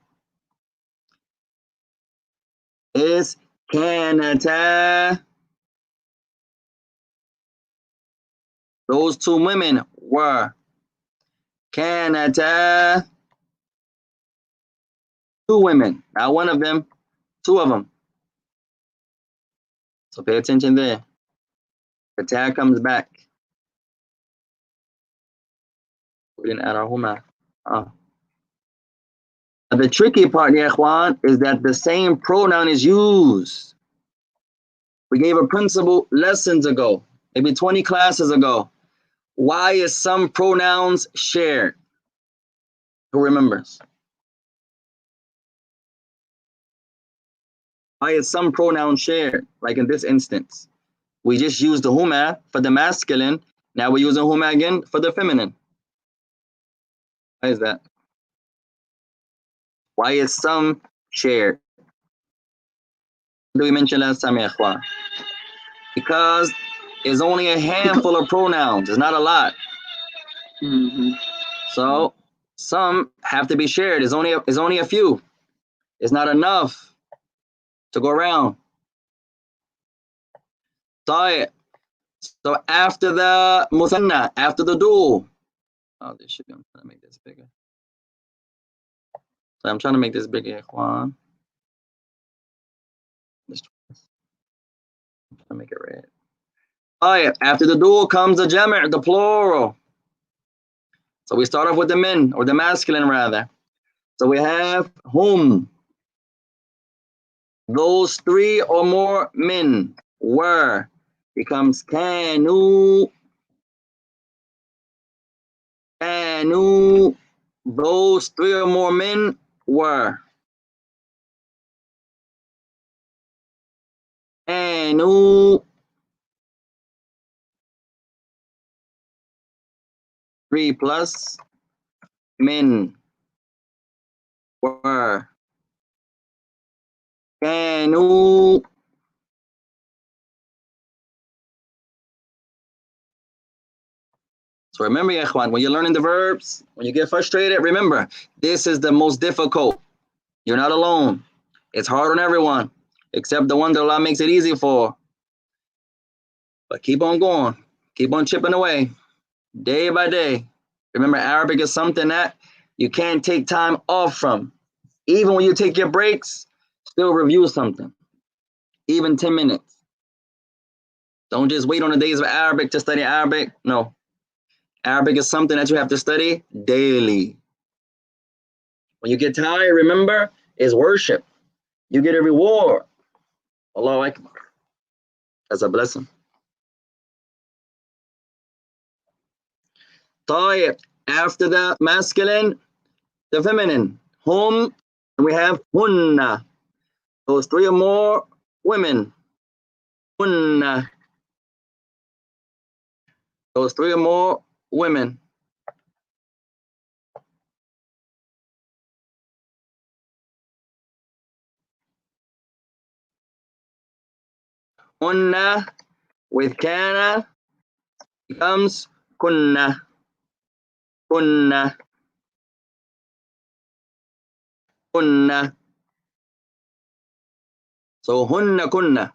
is كانتا. Those two women were كانتا. Two women, not one of them, two of them. So pay attention there. The tag comes back. We didn't add our huma. The tricky part, ya ikhwan, is that the same pronoun is used. We gave a principle lessons ago, maybe 20 classes ago. Why is some pronouns shared? Who remembers? Why is some pronoun shared? Like in this instance, we just used the huma for the masculine. Now we're using huma again for the feminine. Why is that? Why is some shared? What did we mention last time, ya ikhwan? Because it's only a handful of pronouns. It's not a lot. So some have to be shared. It's only a few. It's not enough to go around. So after the muthanna, after the dual. Oh, this should be. I'm trying to make this bigger. So I'm trying to make this bigger, Ikhwan. I'm trying to make it red. Oh yeah, after the dual comes the jami', the plural. So we start off with the men, or the masculine rather. So we have whom. Those three or more men were becomes kanu. Kanu. Those three or more men were. Kanu. 3 plus men were. كانوا. So remember, ya ikhwan, when you're learning the verbs, when you get frustrated, remember, this is the most difficult. You're not alone. It's hard on everyone, except the one that Allah makes it easy for. But keep on going. Keep on chipping away, day by day. Remember, Arabic is something that you can't take time off from. Even when you take your breaks, still review something. Even 10 minutes. Don't just wait on the days of Arabic to study Arabic. No. Arabic is something that you have to study daily. When you get tired, remember, it's worship. You get a reward. Allahu Akbar. That's a blessing. طيب. After the masculine, the feminine. Hum, and we have hunna. Those three or more women. Hunna. Those three or more women. Hunna with kana becomes kunna. Kunna. Kunna. So hunna kunna.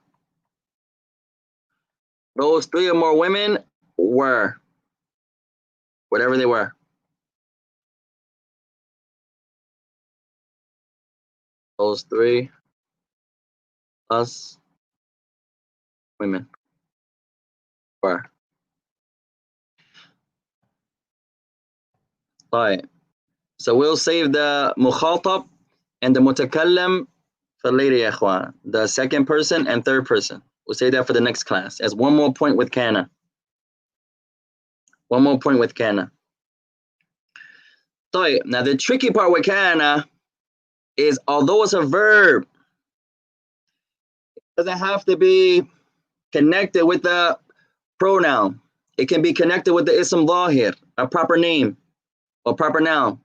Those 3 or more women were whatever they were. Those 3 plus women were. Right. So we'll save the mukhatab and the mutakallam for later, ya ikhwan. The second person and third person. We'll save that for the next class as one more point with kana. One more point with kana. So now the tricky part with kana is although it's a verb, it doesn't have to be connected with the pronoun. It can be connected with the ism zahir, a proper name or proper noun.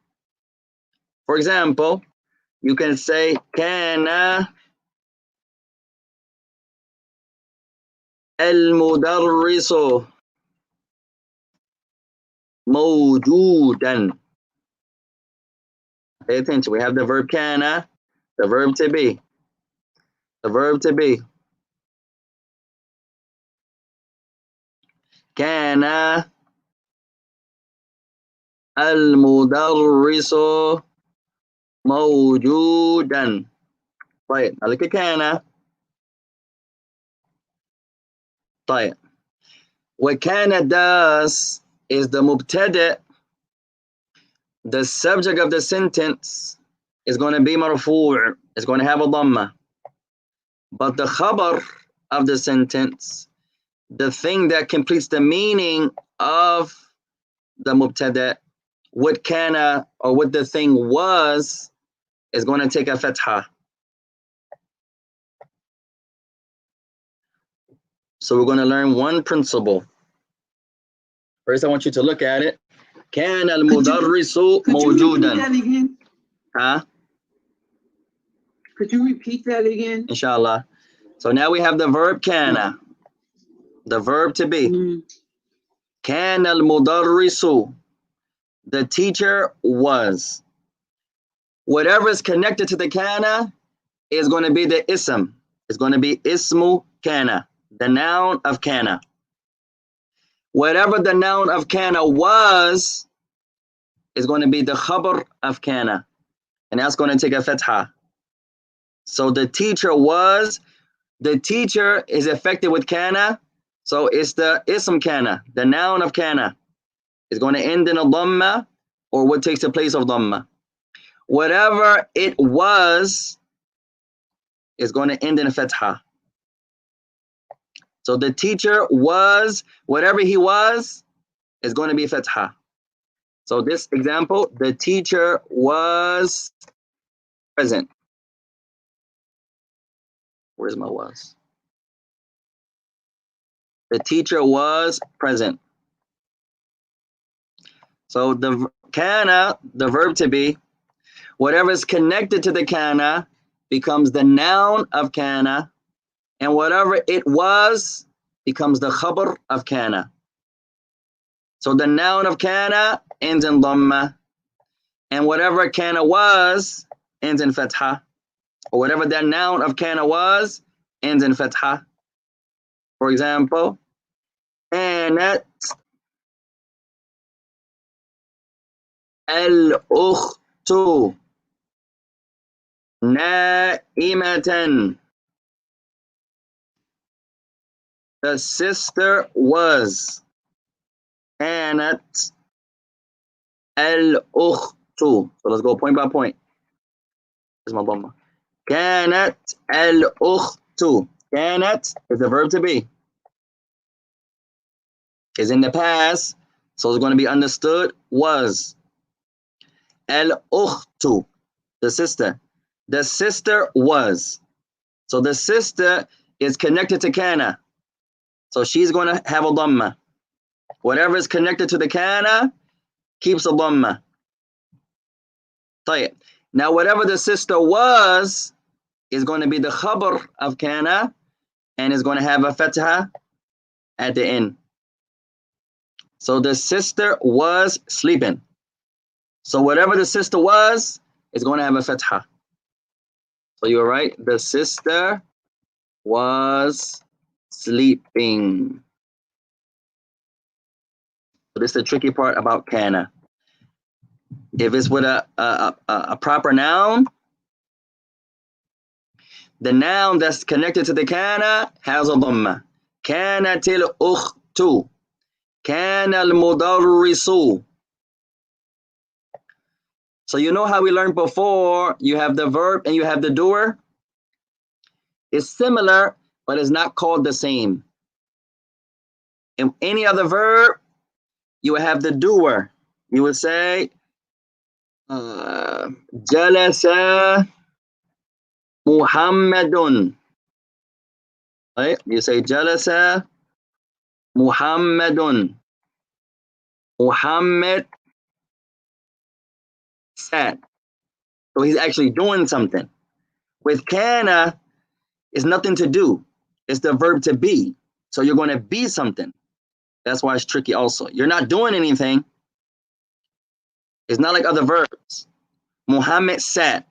For example, you can say kana al-mudarrisu mawjudan. Pay attention. We have the verb kana, the verb to be. The verb to be. Kana al-mudarrisu mawjudan. Right. Now look at kana. Right. What kana does is the mubtada, the subject of the sentence, is going to be marfu', it's going to have a dhamma. But the khabar of the sentence, the thing that completes the meaning of the mubtada, what kana or what the thing was, is going to take a fatha. So we're going to learn one principle. First, I want you to look at it. كان المدرس موجودا. again? Huh? Could you repeat that again? Inshallah. So now we have the verb kana, the verb to be. كان المدرس, the teacher was. Whatever is connected to the kana is going to be the ism. It's going to be ismu kana, the noun of kana. Whatever the noun of kana was is going to be the khabar of kana, and that's going to take a fatha. So the teacher was, the teacher is affected with kana, so it's the ism kana, the noun of kana. It's going to end in a dhamma, or what takes the place of dhamma. Whatever it was is going to end in a fatha. So the teacher was, whatever he was, is going to be fatha. So this example, the teacher was present. Where's my was? The teacher was present. So the kana, the verb to be, whatever is connected to the kana becomes the noun of kana, and whatever it was becomes the khabar of kana. So the noun of kana ends in dhamma, and whatever kana was ends in fatha, or whatever that noun of kana was ends in fatha. For example, kanat al-ukhtu na'imatan. The sister was. كانت الأخت. So let's go point by point. Here's my dhamma. كانت الأخت. كانت is the verb to be. Is in the past, so it's going to be understood was. الأخت, the sister. The sister was. So the sister is connected to kana. So she's going to have a dhamma. Whatever is connected to the kana keeps a dhamma. Now whatever the sister was is going to be the khabar of kana, and it's going to have a fatha at the end. So the sister was sleeping. So whatever the sister was, it's going to have a fatha. So you're right. The sister was sleeping. So this is the tricky part about kana. If it's with a proper noun, the noun that's connected to the kana has a dhamma. كانت الأخت. كان المدرس. So you know how we learned before, you have the verb and you have the doer? It's similar, but it's not called the same. In any other verb, you would have the doer. You would say, Jalasa Muhammadun. Right? You say, Jalasa Muhammadun. Muhammad sat. So he's actually doing something. With kana, it's nothing to do. It's the verb to be. So you're going to be something. That's why it's tricky also. You're not doing anything. It's not like other verbs. Muhammad sat.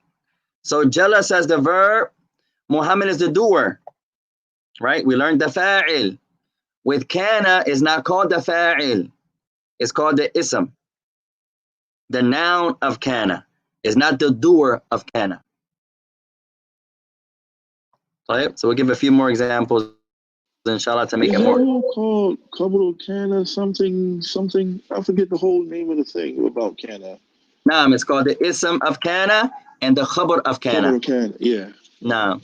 So jalasa is the verb. Muhammad is the doer. Right? We learned the fa'il. With kana, it's not called the fa'il. It's called the ism. The noun of kana. It's not the doer of kana. Right? So we'll give a few more examples, inshallah, to make it more. Called Kabul Kana something. I forget the whole name of the thing about Kana. Naam, it's called the ism of kana and the khabar of kana. Kabul Kana, yeah. Naam.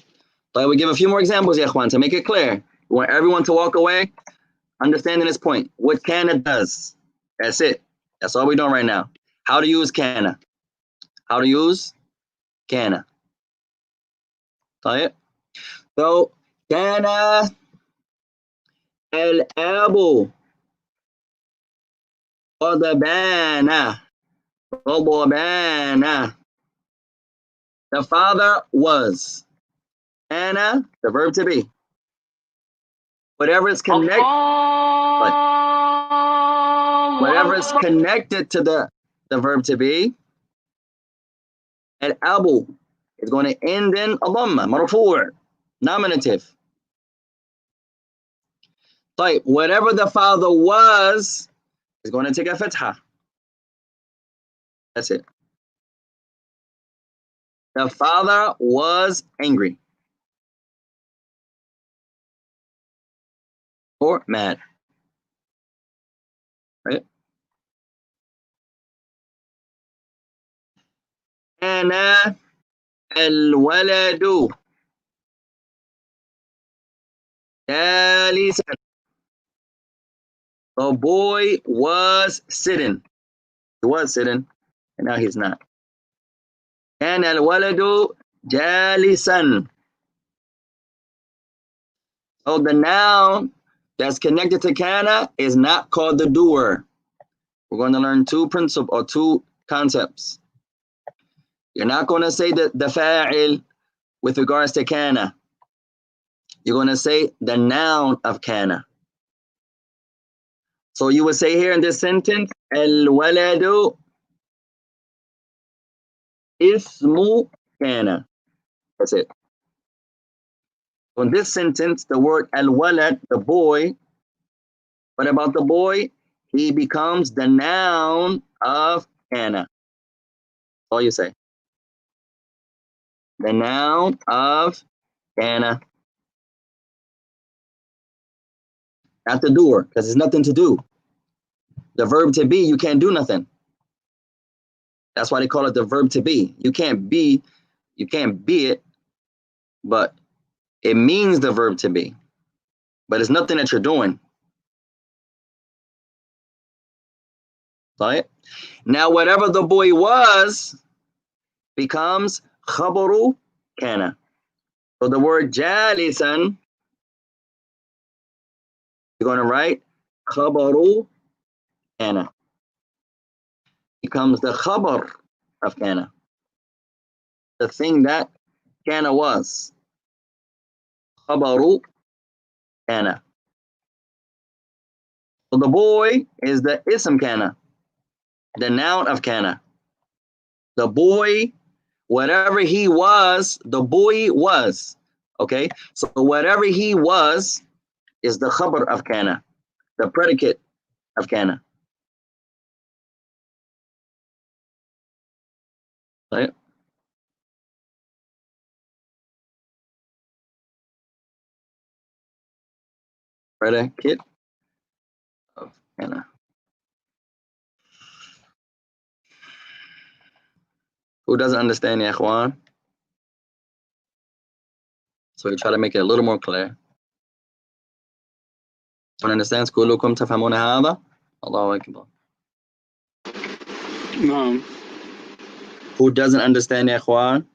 But we give a few more examples, ya ikhwan, to make it clear. We want everyone to walk away understanding this point. What kana does. That's it. That's all we're doing right now. How to use kana. How to use kana. So, kana al-abu ghadabana. Ghadabana. The father was. Kana, the verb to be. Whatever is connected. Whatever is connected to the verb to be, al-abu is going to end in a dhamma, marfu', nominative. Like whatever the father was is going to take a fatha. That's it. The father was angry or mad. Right? Ana al-waladu jalisan. The boy was sitting. He was sitting, and now he's not. كان الولد جالسا. So the noun that's connected to kana is not called the doer. We're going to learn two principles or two concepts. You're not going to say the fa'il with regards to kana. You're going to say the noun of kana. So you would say here in this sentence, al-waladu ismu kana. That's it. So in this sentence, the word al-walad, the boy, what about the boy? He becomes the noun of kana. That's all you say. The noun of kana. Not the doer, because there's nothing to do. The verb to be, you can't do nothing. That's why they call it the verb to be. You can't be it, but it means the verb to be. But it's nothing that you're doing. Right? Now, whatever the boy was becomes khabaru kana. So the word jalisan, you're going to write khabaru kana. Becomes the khabar of kana. The thing that kana was. Khabaru kana. So the boy is the ism kana, the noun of kana. The boy, whatever he was, the boy was. Okay, so whatever he was is the khabar of kana, the predicate of kana. Right? Predicate of kana. Who doesn't understand, ya ikhwan? So we try to make it a little more clear. One understands? كلكم تفهمون هذا؟ الله أكبر. No. Who doesn't understand, ya ikhwan?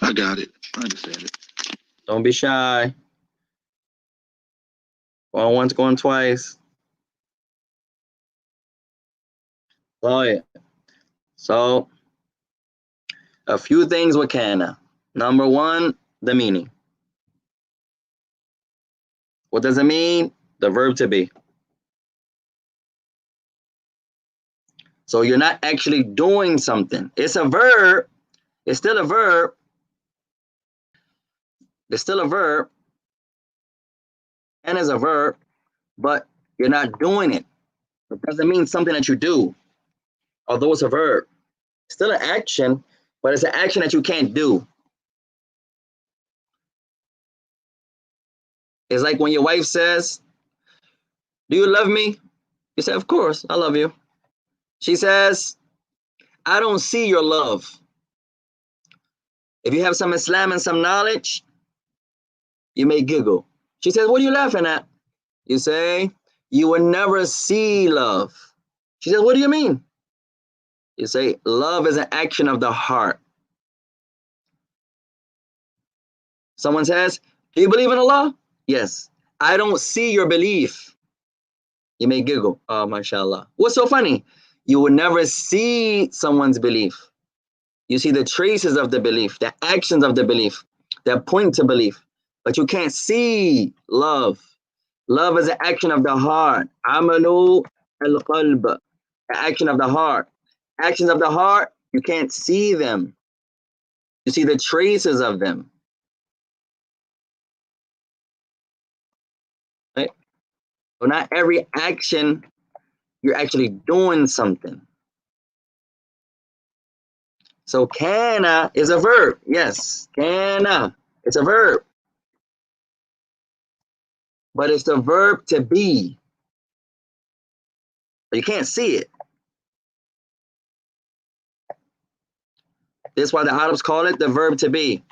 I got it. I understand it. Don't be shy. Going once, going twice. Oh yeah. So a few things with kana. Number one, the meaning. What does it mean? The verb to be. So you're not actually doing something. It's a verb. It's still a verb. It's still a verb. And is a verb, but you're not doing it. It doesn't mean something that you do. Although it's a verb. It's still an action, but it's an action that you can't do. It's like when your wife says, "Do you love me?" You say, "Of course, I love you." She says, "I don't see your love." If you have some Islam and some knowledge, you may giggle. She says, "What are you laughing at?" You say, "You will never see love." She says, "What do you mean?" You say, "Love is an action of the heart." Someone says, "Do you believe in Allah?" "Yes." "I don't see your belief." You may giggle. "Oh, mashallah. What's so funny?" You will never see someone's belief. You see the traces of the belief, the actions of the belief that point to belief, but you can't see love. Love is an action of the heart. Amalu al-qalb, the action of the heart. Actions of the heart, you can't see them. You see the traces of them. Right? So not every action, you're actually doing something. So kana is a verb. Yes, kana. It's a verb. But it's the verb to be. You can't see it. That's why the Arabs call it the verb to be.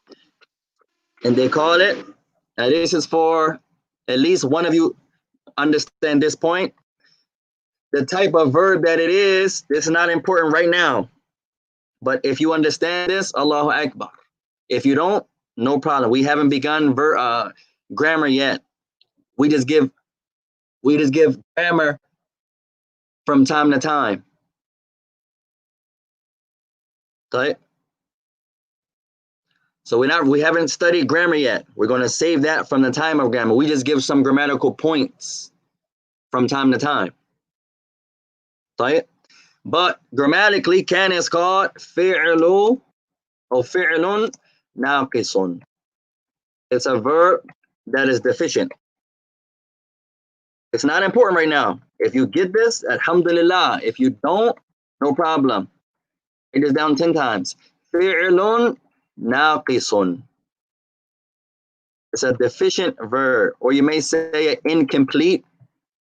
And they call it, and this is for at least one of you understand this point. The type of verb that it is, this is not important right now. But if you understand this, Allahu Akbar. If you don't, no problem. We haven't begun grammar yet. We just give grammar from time to time. Okay? So we haven't studied grammar yet. We're going to save that from the time of grammar. We just give some grammatical points from time to time. Right? But grammatically, can is called fi'lu or fi'lun naqisun. It's a verb that is deficient. It's not important right now. If you get this, alhamdulillah. If you don't, no problem. It is down 10 times. Fi'lun naqisun. It's a deficient verb, or you may say an incomplete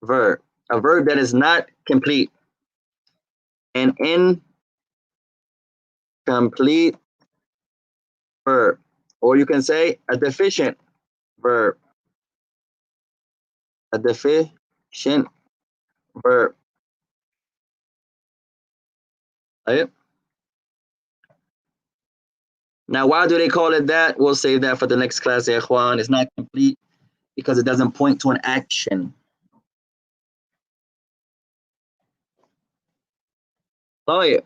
verb, a verb that is not complete. An incomplete verb, or you can say a deficient verb. A deficient verb. Right? Now, why do they call it that? We'll save that for the next class, ikhwan. It's not complete because it doesn't point to an action. Oh, yeah.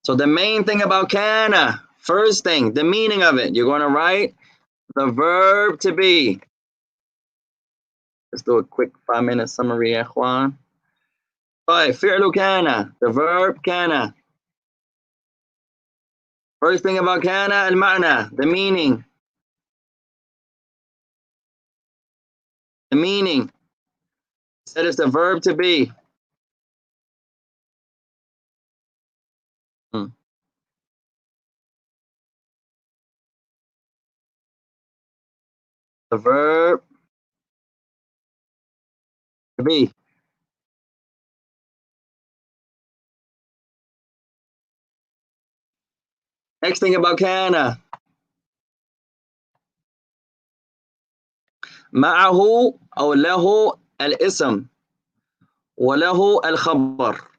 So the main thing about kana, first thing, the meaning of it, you're going to write the verb to be. Let's do a quick 5-minute summary, يا إخوان. طيب, فعل كان, the verb كان. First thing about كان, المعنى, the meaning. The meaning. That is the verb to be. The verb to be. Next thing about كان. معه أو له الاسم وله الخبر.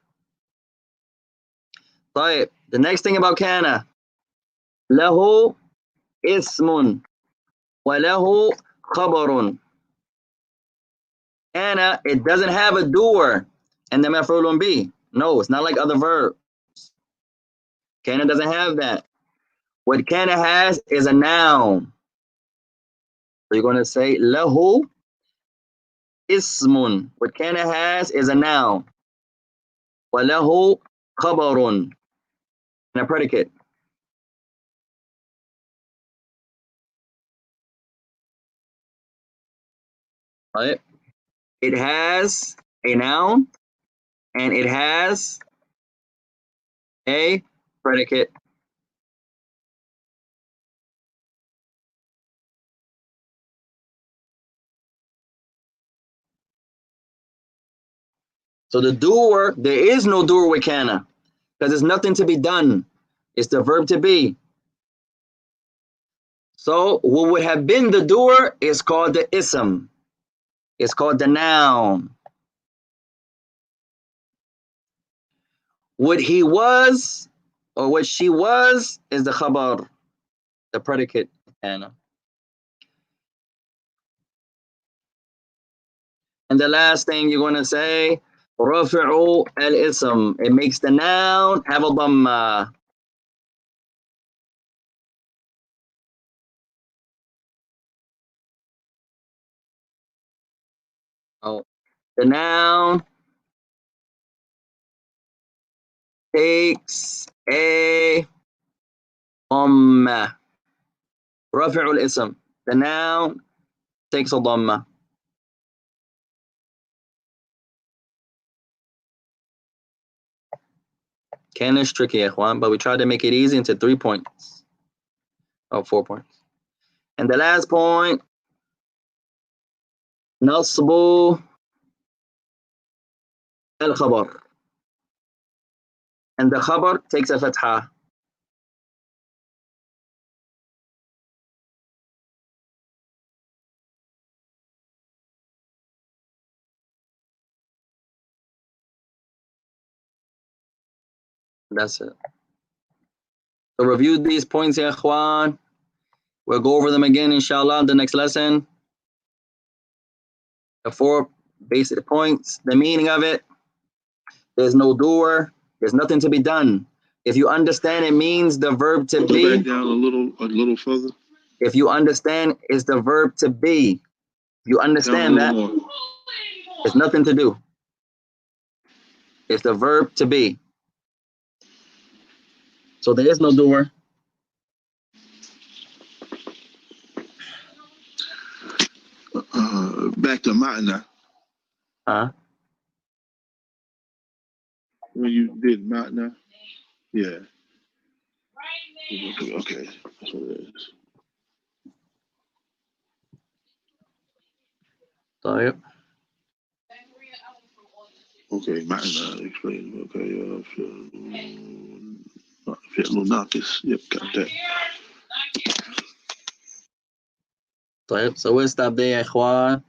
طيب, the next thing about كان. له اسم وله خبر. كان, it doesn't have a doer and the مفعول به. No, it's not like other verbs. كان doesn't have that. What كان has is a noun. So you're going to say له اسم. What كان has is a noun. وله خبر and a predicate. Right? It has a noun and it has a predicate. So the doer, there is no doer with kana because there's nothing to be done. It's the verb to be. So what would have been the doer is called the ism. It's called the noun. What he was or what she was is the khabar, the predicate kana. And the last thing you're going to say, رفع الاسم. It makes the noun have a dhamma. Oh, the noun takes a dhamma. رفع الاسم. The noun takes a dhamma. Can is tricky, Ikhwan, but we tried to make it easy into 3 points. Oh, 4 points. And the last point, نصب الخبر. And the khabar takes a fatha. That's it. So review these points, ya ikhwan. We'll go over them again, inshallah, in the next lesson. The 4 basic points, the meaning of it. There's no doer. There's nothing to be done. If you understand, it means the verb to Go be. back down a little further. If you understand, it's the verb to be. You understand that. More. There's nothing to do. It's the verb to be. So there is no doer. Back to ma'na. When you did ma'na, yeah. Okay, that's what it is. طيب. Okay, ma'na, explain. Okay, fi'l naqis. Yep, got that. طيب, so we'll stop there, إخوان.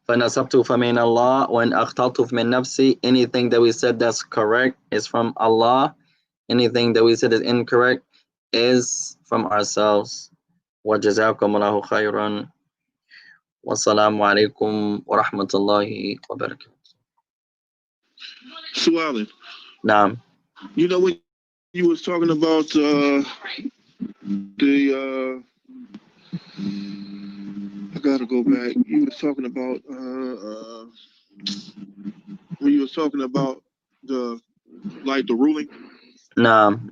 فنسبت فمن الله وإن أخطأت فمن نفسي. Anything that we said that's correct is from Allah. Anything that we said is incorrect is from ourselves. وجزاكم الله خيرا. والسلام عليكم ورحمة الله وبركاته. Su'alin. نعم. You know when you was talking about the gotta go back. You was talking about when you was talking about the ruling. Naam.